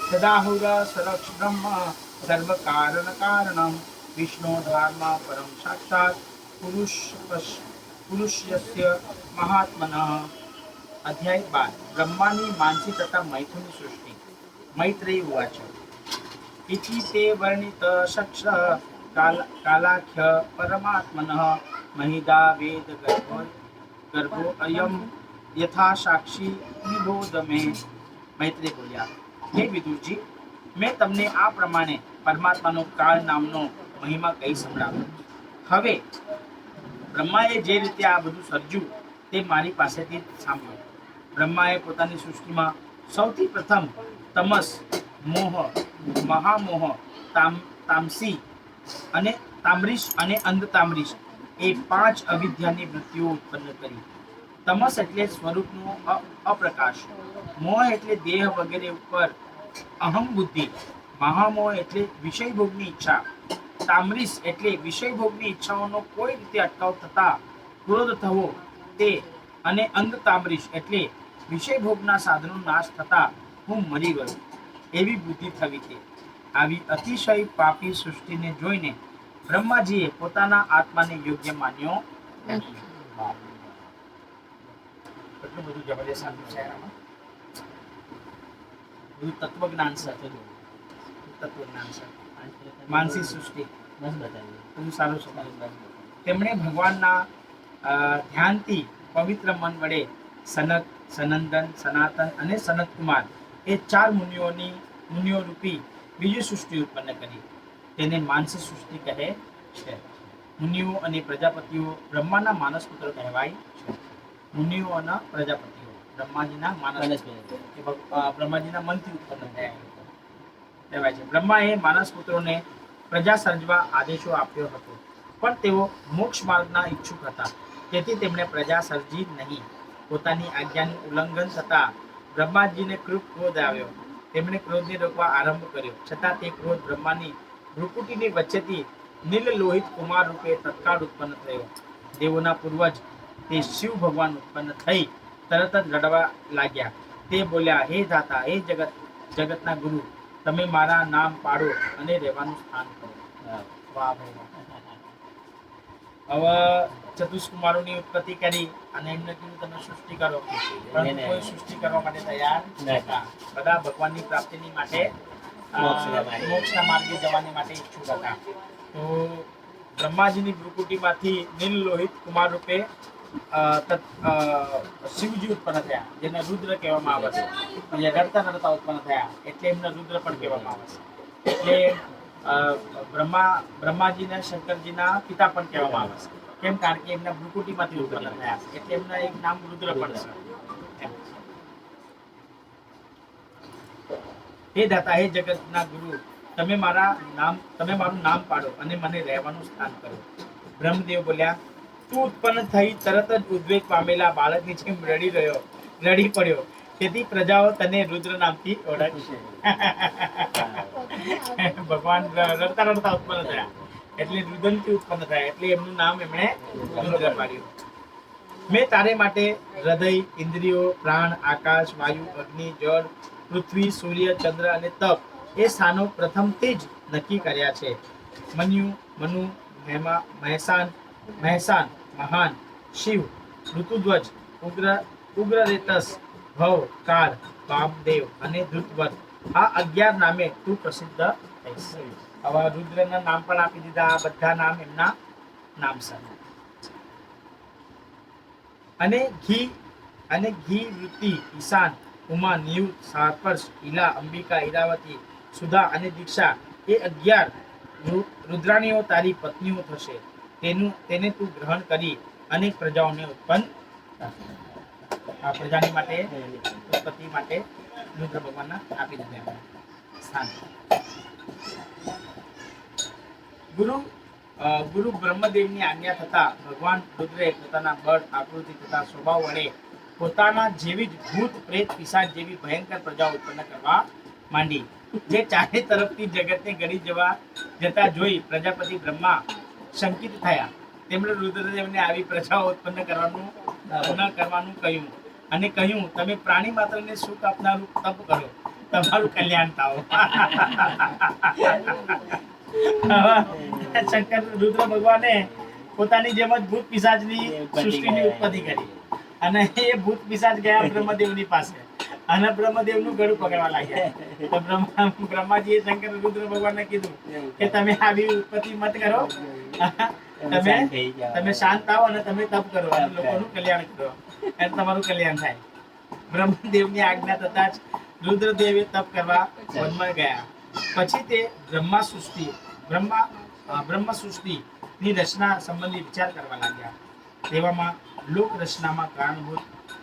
સદાહુર સરક્ષ બ્રહ્મ સર્વ કારણમ વિષ્ણુ ધર્મ પરમ સાક્ષાત પુરુષસ્ય મહાત્મનઃ. અધ્યાય 12. બ્રહ્માની માનસી તથા મૈથુની સૃષ્ટિ. મૈત્રેય ઉવાચ. ઇતિ તે વર્ણિત શક્ષ કાલાખ્ય પરમાત્મનઃ મહિદા વેદ ગર્ભો અયમ યથા સાક્ષી નિબોધ મે. મૈત્રેય બોલ્યા, હે વિદુરજી, મેં તમને આ પ્રમાણે પરમાત્માનો કાળ નામનો મહિમા કહી સંભળાવ્યો. હવે બ્રહ્માએ જે રીતે આ બધું સર્જ્યું તે મારી પાસેથી સાંભળ્યું. બ્રહ્માએ પોતાની સૃષ્ટિમાં સૌથી પ્રથમ તમસ, મોહ, મહામોહ, તામસી અને તામ્રીશ અને અંધતામ્રીશ એ 5 અવિદ્યાની વૃત્તિઓ ઉત્પન્ન કરી. તમસ એટલે સ્વરૂપનો અપ્રકાશ, મોહ એટલે દેહ વગેરે ઉપર અહમ બુદ્ધિ, મહામોહ એટલે વિષય ભોગની ઈચ્છા, તામ્રીશ એટલે વિષય ભોગની ઈચ્છાઓનો કોઈ રીતે અટકાવ થતા ક્રોધ થવો તે, અને અંધતામ્રીશ એટલે વિષય ભોગના સાધનો નાશ થતા હું મરી ગયો એવી બુદ્ધિ થવી તે. આવી અતિશય પાપી સૃષ્ટિને જોઈને બ્રહ્માજીએ પોતાના આત્માને યોગ્ય માન્યો નથી. એટલું બધું જબરદસ્ત આપ્યું છે આમાં. બધું તત્વજ્ઞાન છે, માનસી સૃષ્ટિ બધું સારું છે. તેમણે ભગવાનના ધ્યાનથી પવિત્ર મન વડે સનક, સનંદન, સનાતન અને સનતકુમાર એ 4 મુનિઓ રૂપી બીજી સૃષ્ટિ ઉત્પન્ન કરી. તેને માનસ સૃષ્ટિ કહે છે. મુનિઓ અને પ્રજાપતિઓ બ્રહ્માના માનસ પુત્ર કહેવાય છે. મુનિઓ અને પ્રજાપતિઓ બ્રહ્માજીના માનસ બ્રહ્માજીના મનથી ઉત્પન્ન થયા કહેવાય છે. બ્રહ્માએ માનસ પુત્રોને પ્રજા સર્જવા આદેશો આપ્યો હતો, પણ તેઓ મોક્ષ માર્ગના ઈચ્છુક હતા, તેથી તેમણે પ્રજા સર્જી નહીં. પોતાની આજ્ઞાનું ઉલ્લંઘન થતા બ્રહ્માજીને ક્રોધ આવ્યો. તેમણે ક્રોધને રોકવા આરંભ કર્યો, છતાં તે ક્રોધ બ્રહ્માની ભ્રુકુટીની વચ્ચેથી નીલ લોહિત કુમાર રૂપે તત્કાળ ઉત્પન્ન થયો. દેવોના પૂર્વજ તે શિવ ભગવાન ઉત્પન્ન થઈ તરત જ લડવા લાગ્યા. તે બોલ્યા, હે ધાતા, હે જગતના ગુરુ, તમે મારા નામ પાડો અને રહેવાનું સ્થાન કરો. વાહ ભાઈ વાહ. હવે ચતુષ્કુમારોની ઉત્પત્તિ કરી અને એમને કીધું તમે સૃષ્ટિ કરો, પરંતુ કોઈ સૃષ્ટિ કરવા માટે તૈયાર નહોતા. બધા ભગવાનની પ્રાપ્તિની માટે મોક્ષના માર્ગે જવાની માટે ઈચ્છુક હતા. તો બ્રહ્માજીની ભ્રુકુટીમાંથી નીલ લોહિત કુમાર રૂપે શિવજી ઉત્પન્ન થયા, જેને રુદ્ર કહેવામાં આવે છે. રડતા રડતા ઉત્પન્ન થયા એટલે એમને રુદ્ર પણ કહેવામાં આવે છે. એટલે બ્રહ્માજીને શંકરજીના પિતા પણ કહેવામાં આવે છે. કેમ? કારણ કે એમના ભ્રુકુટીમાંથી ઉત્પન્ન થયા એટલે એમના એક નામ રુદ્ર પણ છે. હે દાતા, હે જગતના ગુરુ, તમે મારું નામ પાડો અને મને રહેવાનું સ્થાન કરો. બ્રહ્મદેવ બોલ્યા, તું ઉત્પન્ન થઈ તરત જ ઉદ્વેગ પામેલા બાળકની જેમ રડી પડ્યો, તેથી પ્રજાઓ તને રુદ્ર નામથી ઓળખશે. ભગવાન રડતા રડતા ઉત્પન્ન થયા એટલે રુદનથી ઉત્પન્ન થયા એટલે એમનું નામ એમણે રુદ્ર પાડ્યું. મેં તારે માટે હૃદય, ઇન્દ્રિયો, પ્રાણ, આકાશ, વાયુ, અગ્નિ, જળ, પૃથ્વી, સૂર્ય, ચંદ્ર અને તપ એ સ્થાનો પ્રથમથી જ નક્કી કર્યા છે. મનુ, મહેસાન, મહાન, શિવ, ઋતુધ્વજ, ઉગ્રરેતસ, ભવ, કાળ, વામદેવ અને ધૃતવત આ 11 નામે તું પ્રસિદ્ધ થઈશ. હવે રુદ્રના નામ પણ આપી દીધા. આ બધા નામ એમના નામ છે. અને ઘી, વૃત્તિ, ઈશાન, ઉમા, નિયુત, સાર્પર્શ, ઈલા, અંબિકા, ઈરાવતી, સુધા અને દીક્ષા એ 11 રુદ્રાણીઓ તારી પત્નીઓ થશે. તેને તું ગ્રહણ કરી અનેક પ્રજાઓને ઉત્પન્ન આ પ્રજાની માટે ઉત્પત્તિ માટે રુદ્ર ભગવાનના આપી દીધા સ્થાન. ગુરુ બ્રહ્મદેવની આજ્ઞા થતા ભગવાન રુદ્રે પોતાના બળ, આકૃતિ તથા સ્વભાવ વડે પોતાના જેવી જ ભૂત, પ્રેત, પિશાચ જેવી ભયંકર પ્રજાઓ ઉત્પન્ન કરવા માંડી, જે ચારે તરફથી જગતને ગળી જતા જોઈ પ્રજાપતિ બ્રહ્મા શંકિત થયા. તેમણે રુદ્રદેવને આવી પ્રજાઓ ઉત્પન્ન કરવાનું કહ્યું અને કહ્યું, તમે પ્રાણી માત્રને સુખ આપનારું તપ કરો, તમારું કલ્યાણ થાઓ. શંકર રુદ્ર ભગવાને પોતાની જેમ જ ભૂત પિશાચની સૃષ્ટિની ઉત્પત્તિ કરી અને એ ભૂત પિશાચ ગયા બ્રહ્મદેવની પાસે અને બ્રહ્મદેવનું ગળું પકડવા લાગ્યા. તો બ્રહ્માજીએ શંકર રુદ્ર ભગવાનને કીધું કે તમે આવી ઉત્પત્તિ મત કરો, તમે શાંત થાઓ અને તમે તપ કરો અને લોકોનું કલ્યાણ કરો અને તમારું કલ્યાણ થાય. બ્રહ્મદેવની આજ્ઞા થતા જ રુદ્રદેવે તપ કરવા વનમાં ગયા. પછી તે બ્રહ્મ સૃષ્ટિની રચના સંબંધી વિચાર કરવા લાગ્યા. તેવામાં લોક રચનામાં કારણભૂત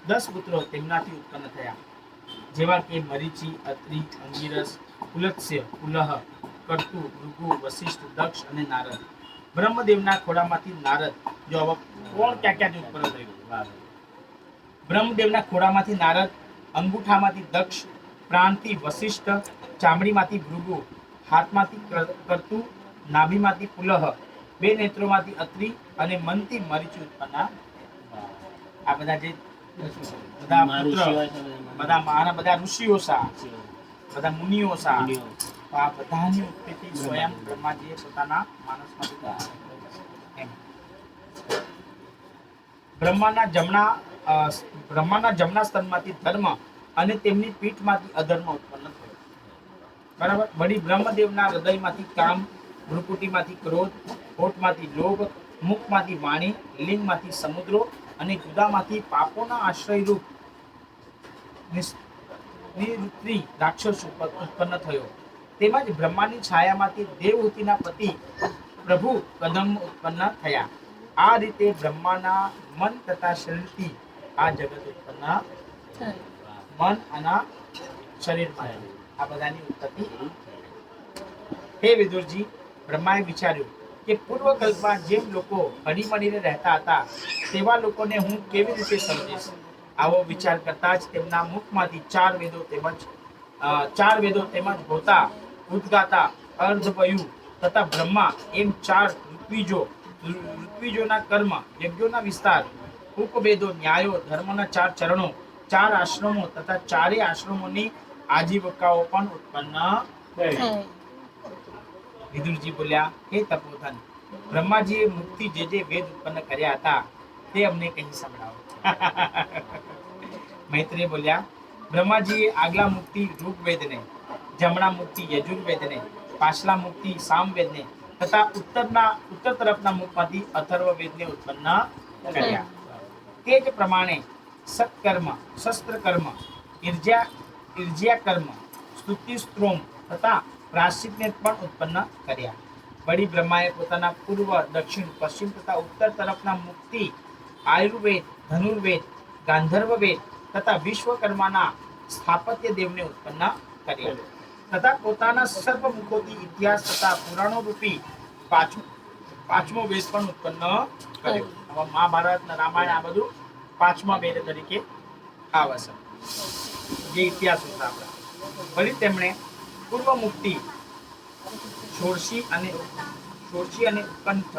10 પુત્રો તેમનાથી ઉત્પન્ન થયા, જેવા કે મરીચી, અત્રિ, અંગિરસ, પુલત્સ્ય, પુલહ, કર્તુ, ભૃગુ, વશિષ્ઠ, દક્ષ અને નારદ. બ્રહ્મદેવના ખોળામાંથી નારદ, જો હવે કોણ ક્યાં ઉત્પન્ન થયું. બ્રહ્મદેવના ખોળામાંથી નારદ, અંગૂઠામાંથી દક્ષ, પ્રાણથી વશિષ્ઠ, ચામડીમાંથી ભૃગુ, હાથમાંથી કર્તુ, નાભીમાંથી પુલહ, 2 નેત્રોમાંથી અત્રિ અને મનથી મરીચી ઉત્પન્ન. આ બધા જે બધા ઋષિઓ સા, બધા મુનિઓ સા, આ બધાની ઉત્પત્તિ સ્વયં બ્રહ્માજીએ પોતાના માનસમાંથી. બ્રહ્માના જમણા સ્તનમાંથી ધર્મ અને તેમની પીઠમાંથી અધર્મ ઉત્પન્ન થયો. બરાબર. વળી બ્રહ્મદેવના હૃદયમાંથી કામ, ભ્રુકુટીમાંથી ક્રોધ, હોઠમાંથી લોભ, મુખમાંથી વાણી, લિંગમાંથી સમુદ્રો અને ગુદામાંથી પાપોના આશ્રયરૂપ નિવૃત્તિ રાક્ષસ ઉત્પન્ન થયો. તેમજ બ્રહ્માની છાયામાંથી દેવહૂતિના પતિ પ્રભુ કદમ ઉત્પન્ન થયા. આ રીતે બ્રહ્માના મન તથા શરીરથી આ જગત ઉત્પન્ન મન અને શરીરમાં આ બધાની ઉત્પત્તિ. હે વિદુરજી, બ્રહ્માએ વિચાર્યું કે પૂર્વકલ્પમાં જેમ લોકો હળીમળીને રહેતા હતા તેવા લોકોને હું કેવી રીતે સમજીશ. આવો વિચાર કરતા જ તેમના મુખમાંથી ચાર વેદો તેમજ હોતા, ઉદ્ગાતા, અર્ધવયુ તથા બ્રહ્મા એમ ચાર ઋત્વિજોના કર્મ, યજ્ઞોના વિસ્તાર, ઉપવેદો, ન્યાયો, ધર્મના ચાર ચરણો, ચાર આશ્રમો તથા ચારેય આશ્રમોની આજીવિકાઓ પણ ઉત્પન્ન થઈ. વિદુરજી બોલ્યા, હે તપોધન, બ્રહ્માજીએ મુક્તિ જે વેદ ઉત્પન્ન કર્યા હતા તે અમને કહી સંભળાવો. મૈત્રેય બોલ્યા, બ્રહ્માજીએ આગલા મુક્તિ ઋગ્વેદને, જમણા મુક્તિ યજુર્વેદને, પાછલા મુક્તિ સામવેદને તથા ઉત્તર તરફના મુખમાંથી અથર્વવેદને ઉત્પન્ન કર્યા. તે જ પ્રમાણે સત્કર્મ, શસ્ત્રકર્મ, ઈર્જ્યા કર્મ, સ્તુતિ સ્ત્રોમ તથા પ્રાયશ્ચિતને પણ ઉત્પન્ન કર્યા. વળી બ્રહ્માએ પોતાના પૂર્વ, દક્ષિણ, પશ્ચિમ તથા ઉત્તર તરફના મુક્તિ આયુર્વેદ, ધનુર્વેદ, ગાંધર્વવેદ તથા વિશ્વકર્માના સ્થાપત્ય દેવને ઉત્પન્ન કર્યા તથા પોતાના સર્વ મુખોથી ઇતિહાસ તથા પુરાણો રૂપી પાંચમો વેદ પણ ઉત્પન્ન કર્યો. હવે મહાભારત ને રામાયણ આ બધું પાંચમા વેદ તરીકે આવશે, જે ઇતિહાસ હતા આપણા. વળી તેમણે પૂર્વ મુક્તિ ષોડશી અને ઉત્કંઠ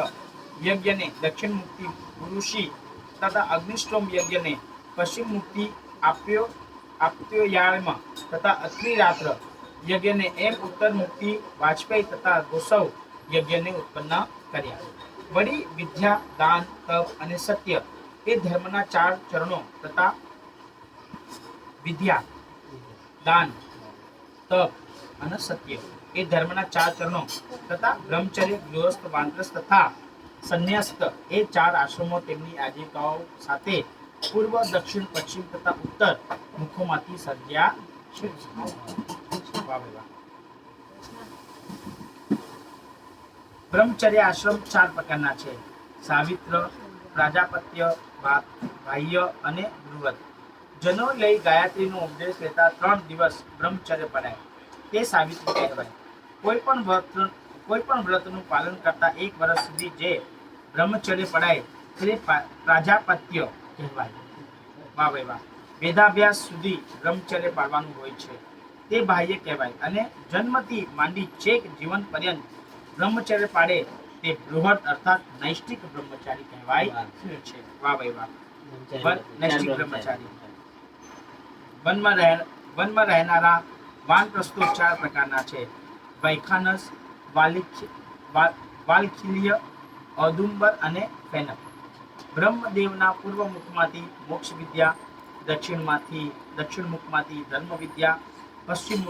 યજ્ઞને, દક્ષિણ મુક્તિ ઋષિ તથા અગ્નિષ્ટોમ યજ્ઞને, પશ્ચિમ મુક્તિ આપ્યોયામ તથા અત્રિરાત્ર યજ્ઞને, એમ ઉત્તર મુક્તિ વાજપેયી તથા ગોસવ યજ્ઞને ઉત્પન્ન કર્યા. વળી વિદ્યા, દાન, તપ અને સત્ય એ ધર્મના ચાર ચરણો તથા વિદ્યા, દાન, તપ અને સત્ય એ ધર્મના ચાર ચરણો તથા બ્રહ્મચર્ય, ગૃહસ્થ, વાનપ્રસ્થ તથા સંન્યાસ્ત એ ચાર આશ્રમો તેમની આજીવિકાઓ સાથે પૂર્વ, દક્ષિણ, પશ્ચિમ તથા ઉત્તર મુખોમાંથી સર્જ્યા છે. બ્રહ્મચર્ય આશ્રમ ચાર પ્રકારના છે: સાવિત્ર, પ્રાજાપત્ય, બાહ્ય અને બૃહદ. જનો લઈ ગાયત્રીનો ઉપદેશ લેતા 3 દિવસ બ્રહ્મચર્ય પડાય તે સાવિત્રી કહેવાય. કોઈ પણ વ્રતનું પાલન કરતા 1 વર્ષ સુધી જે બ્રહ્મચર્ય પડાય તે પ્રાજાપત્ય કહેવાય. વાહ ભાઈ વાહ. વેદાભ્યાસ સુધી બ્રહ્મચર્ય પાળવાનું હોય છે તે બાહ્ય કહેવાય. અને જન્મથી માંડી છેક જીવન પર્યંત બ્રહ્મચર્ય પાડે તે બૃહદ અર્થાત નૈષ્ઠિક બ્રહ્મચારી કહેવાય છે. વાહ ભાઈ વાહ. નૈષ્ઠિક બ્રહ્મચારી. વનમાં રહેનારા વાનપ્રસ્થો 4 પ્રકારના છે: વૈખાનસ, વાલ્ખિલ્ય, ઔદુંબર અને ફેનક. બ્રહ્મદેવના પૂર્વ મુખમાંથી મોક્ષ વિદ્યા, દક્ષિણ મુખમાંથી ધર્મ વિદ્યા, પશ્ચિમ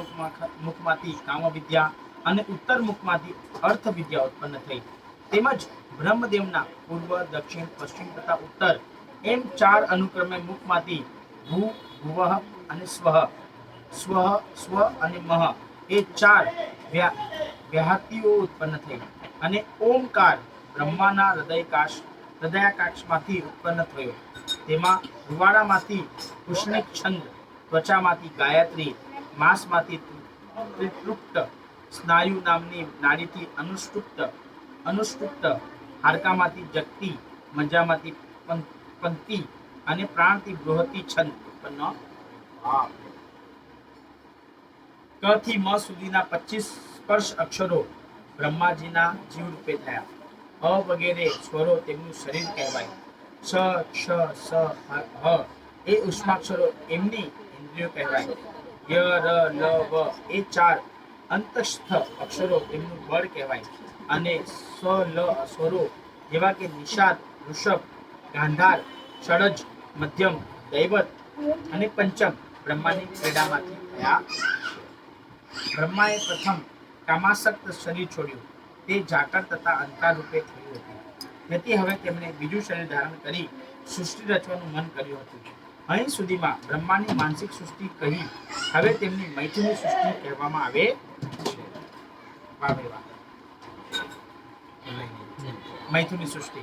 મુખમાંથી કામ વિદ્યા અને ઉત્તર મુખમાંથી અર્થ વિદ્યા ઉત્પન્ન થઈ. તેમજ બ્રહ્મદેવના પૂર્વ, દક્ષિણ, પશ્ચિમ તથા ઉત્તર એમ 4 અનુક્રમે મુખમાંથી ભૂ, ભુવઃ અને સ્વઃ, સ્વ અને મહ એ 4 વ્યાહતિઓ ઉત્પન્ન થઈ. અને ઓમકાર બ્રહ્માના હૃદયાકાશમાંથી ઉત્પન્ન થયો. તેમાં રૂવાડામાંથી કૃષ્ણિક છંદ, ત્વચામાંથી ગાયત્રી, માંસમાંથી ત્રિતૃપ્ત, સ્નાયુ નામની નાડીથી અનુષ્ટુપ્ત, હાડકામાંથી જગતી, મજ્જામાંથી પંક્તિ અને પ્રાણથી બૃહતિ છંદ ઉત્પન્ન. ક થી મ સુધીના 25 સ્પર્શ અક્ષરો બ્રહ્માજીના જીવ રૂપે થયા. અ વગેરે સ્વરો તેમનું શરીર કહેવાય. ક્ષ, ક્ષ, સ, હ એ ઉષ્માક્ષરો એમની ઇન્દ્રિયો કહેવાય. ય, ર, લ, વ એ 4 અંતસ્થ અક્ષરો તેમનું બળ કહેવાય. અને સ, લ સ્વરો જેવા કે નિષાદ, ઋષભ, ગાંધાર, ષડજ, મધ્યમ, દૈવત અને પંચમ બ્રહ્માની ક્રીડામાંથી થયા. બ્રહ્માએ પ્રથમ કામાસક્ત શરીર છોડ્યું. તે ઝાકળ તથા અંધકાર રૂપે થયું હતું. તેથી હવે તેમણે બીજું શરીર ધારણ કરી સૃષ્ટિ રચવાનું મન કર્યું હતું. અહીં સુધીમાં બ્રહ્માની માનસિક સૃષ્ટિ કહી હવે તેમની મૈથુની સૃષ્ટિ કહેવામાં આવે છે. વાહ ભાઈ વાહ. મૈથુની સૃષ્ટિ.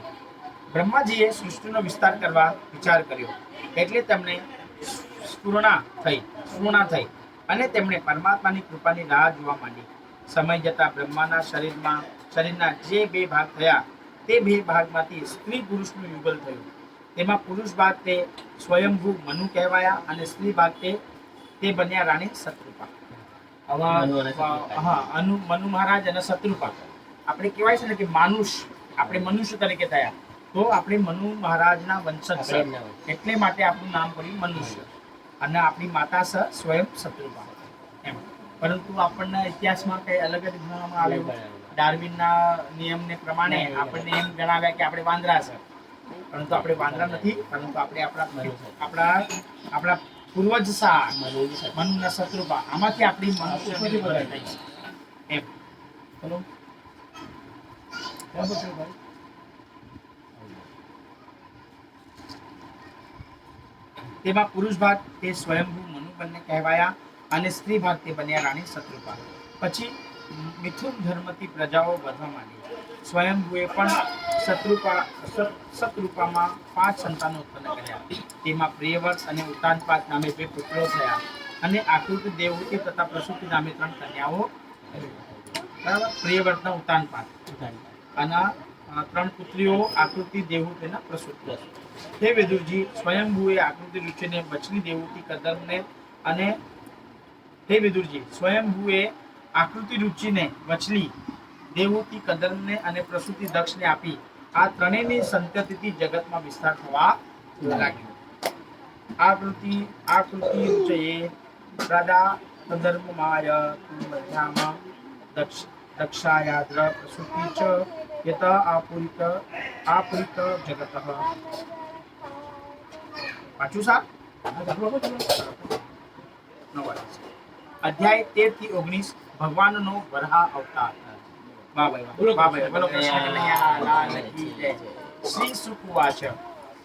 બ્રહ્માજીએ સૃષ્ટિનો વિસ્તાર કરવા વિચાર કર્યો એટલે તેમને સ્ફૂર્ણા થઈ અને તેમણે પરમાત્માની કૃપાની રાહ જોવા માંડી. સમય જતા બ્રહ્માના શરીરના જે બે ભાગ થયા તે બે ભાગમાંથી સ્ત્રી પુરુષનું યુગલ થયું. તેમાં પુરુષ ભાગ તે સ્વયંભૂ મનુ કહેવાયા અને સ્ત્રી ભાગ તે બન્યા રાણી શત્રુપા. મનુ મહારાજ અને શત્રુપા. આપણે કહેવાય છે ને કે આપણે મનુષ્ય તરીકે થયા તો આપણે મનુ મહારાજના વંશજ છે એટલે માટે આપણું નામ પડ્યું મનુષ્ય અને આપણી માતા છે સ્વયં શત્રુપા એમ. પરંતુ આપણને ઇતિહાસમાં કઈ અલગ જ ગણવામાં આવ્યું. ડાર્વિનના નિયમને પ્રમાણે આપણને એમ જણાવ્યા કે આપણે વાંદરા છે, પરંતુ આપણે વાંદરા નથી, પરંતુ આપણે આપણા પૂર્વજ મનુના શત્રુપા આમાંથી આપણી મનુષ્યની ઉત્પત્તિ થઈ છે એમ. ચલો તેમાં પુરુષ ભાગ તે સ્વયંભૂ મનુ બંને કહેવાયા અને સ્ત્રી ભાગ તે બન્યા રાણી શત્રુપા. પછી મિથુન ધર્મથી પ્રજાઓ વધવા માંડી. સ્વયંભૂએ પણ શત્રુપામાં 5 સંતાનો ઉત્પન્ન કર્યા. તેમાં પ્રિયવ્રત અને ઉત્તાનપાદ નામે 2 પુત્રો થયા અને આકૃતિ દેવહૂતિ તથા પ્રસૂતિ નામે 3 કન્યાઓ. બરાબર. પ્રિયવ્રતના ઉત્તાનપાદ અને 3 પુત્રીઓ આકૃતિ દેવહૂતિ અને પ્રસૂતિ. હે વિદુરજી, સ્વયંભૂએ આકૃતિ રુચિને વચલી દેવહૂતિ કદમને અને હે વિદુરજી, સ્વયંભૂએ આકૃતિ રુચિને વચલી દેવહૂતિ કદરને અને પ્રસૂતિ દક્ષને આપી. આ ત્રણેયની સંતતિથી જગતમાં વિસ્તાર થવા લાગ્યો. આકૃતિ રુચયે પ્રદા તદર્મમાય મધ્યામાં દક્ષાયાદ્ર પ્રસૂતિ ચ યત આપુરિત જગતઃ. પાછું સા અધ્યાય 13 થી 19 ભગવાનનો વરાહ અવતાર. વાહ ભાઈ વાહ. બોલો કૃષ્ણ કનૈયા લાલ કી જય. શ્રી શુક વાચ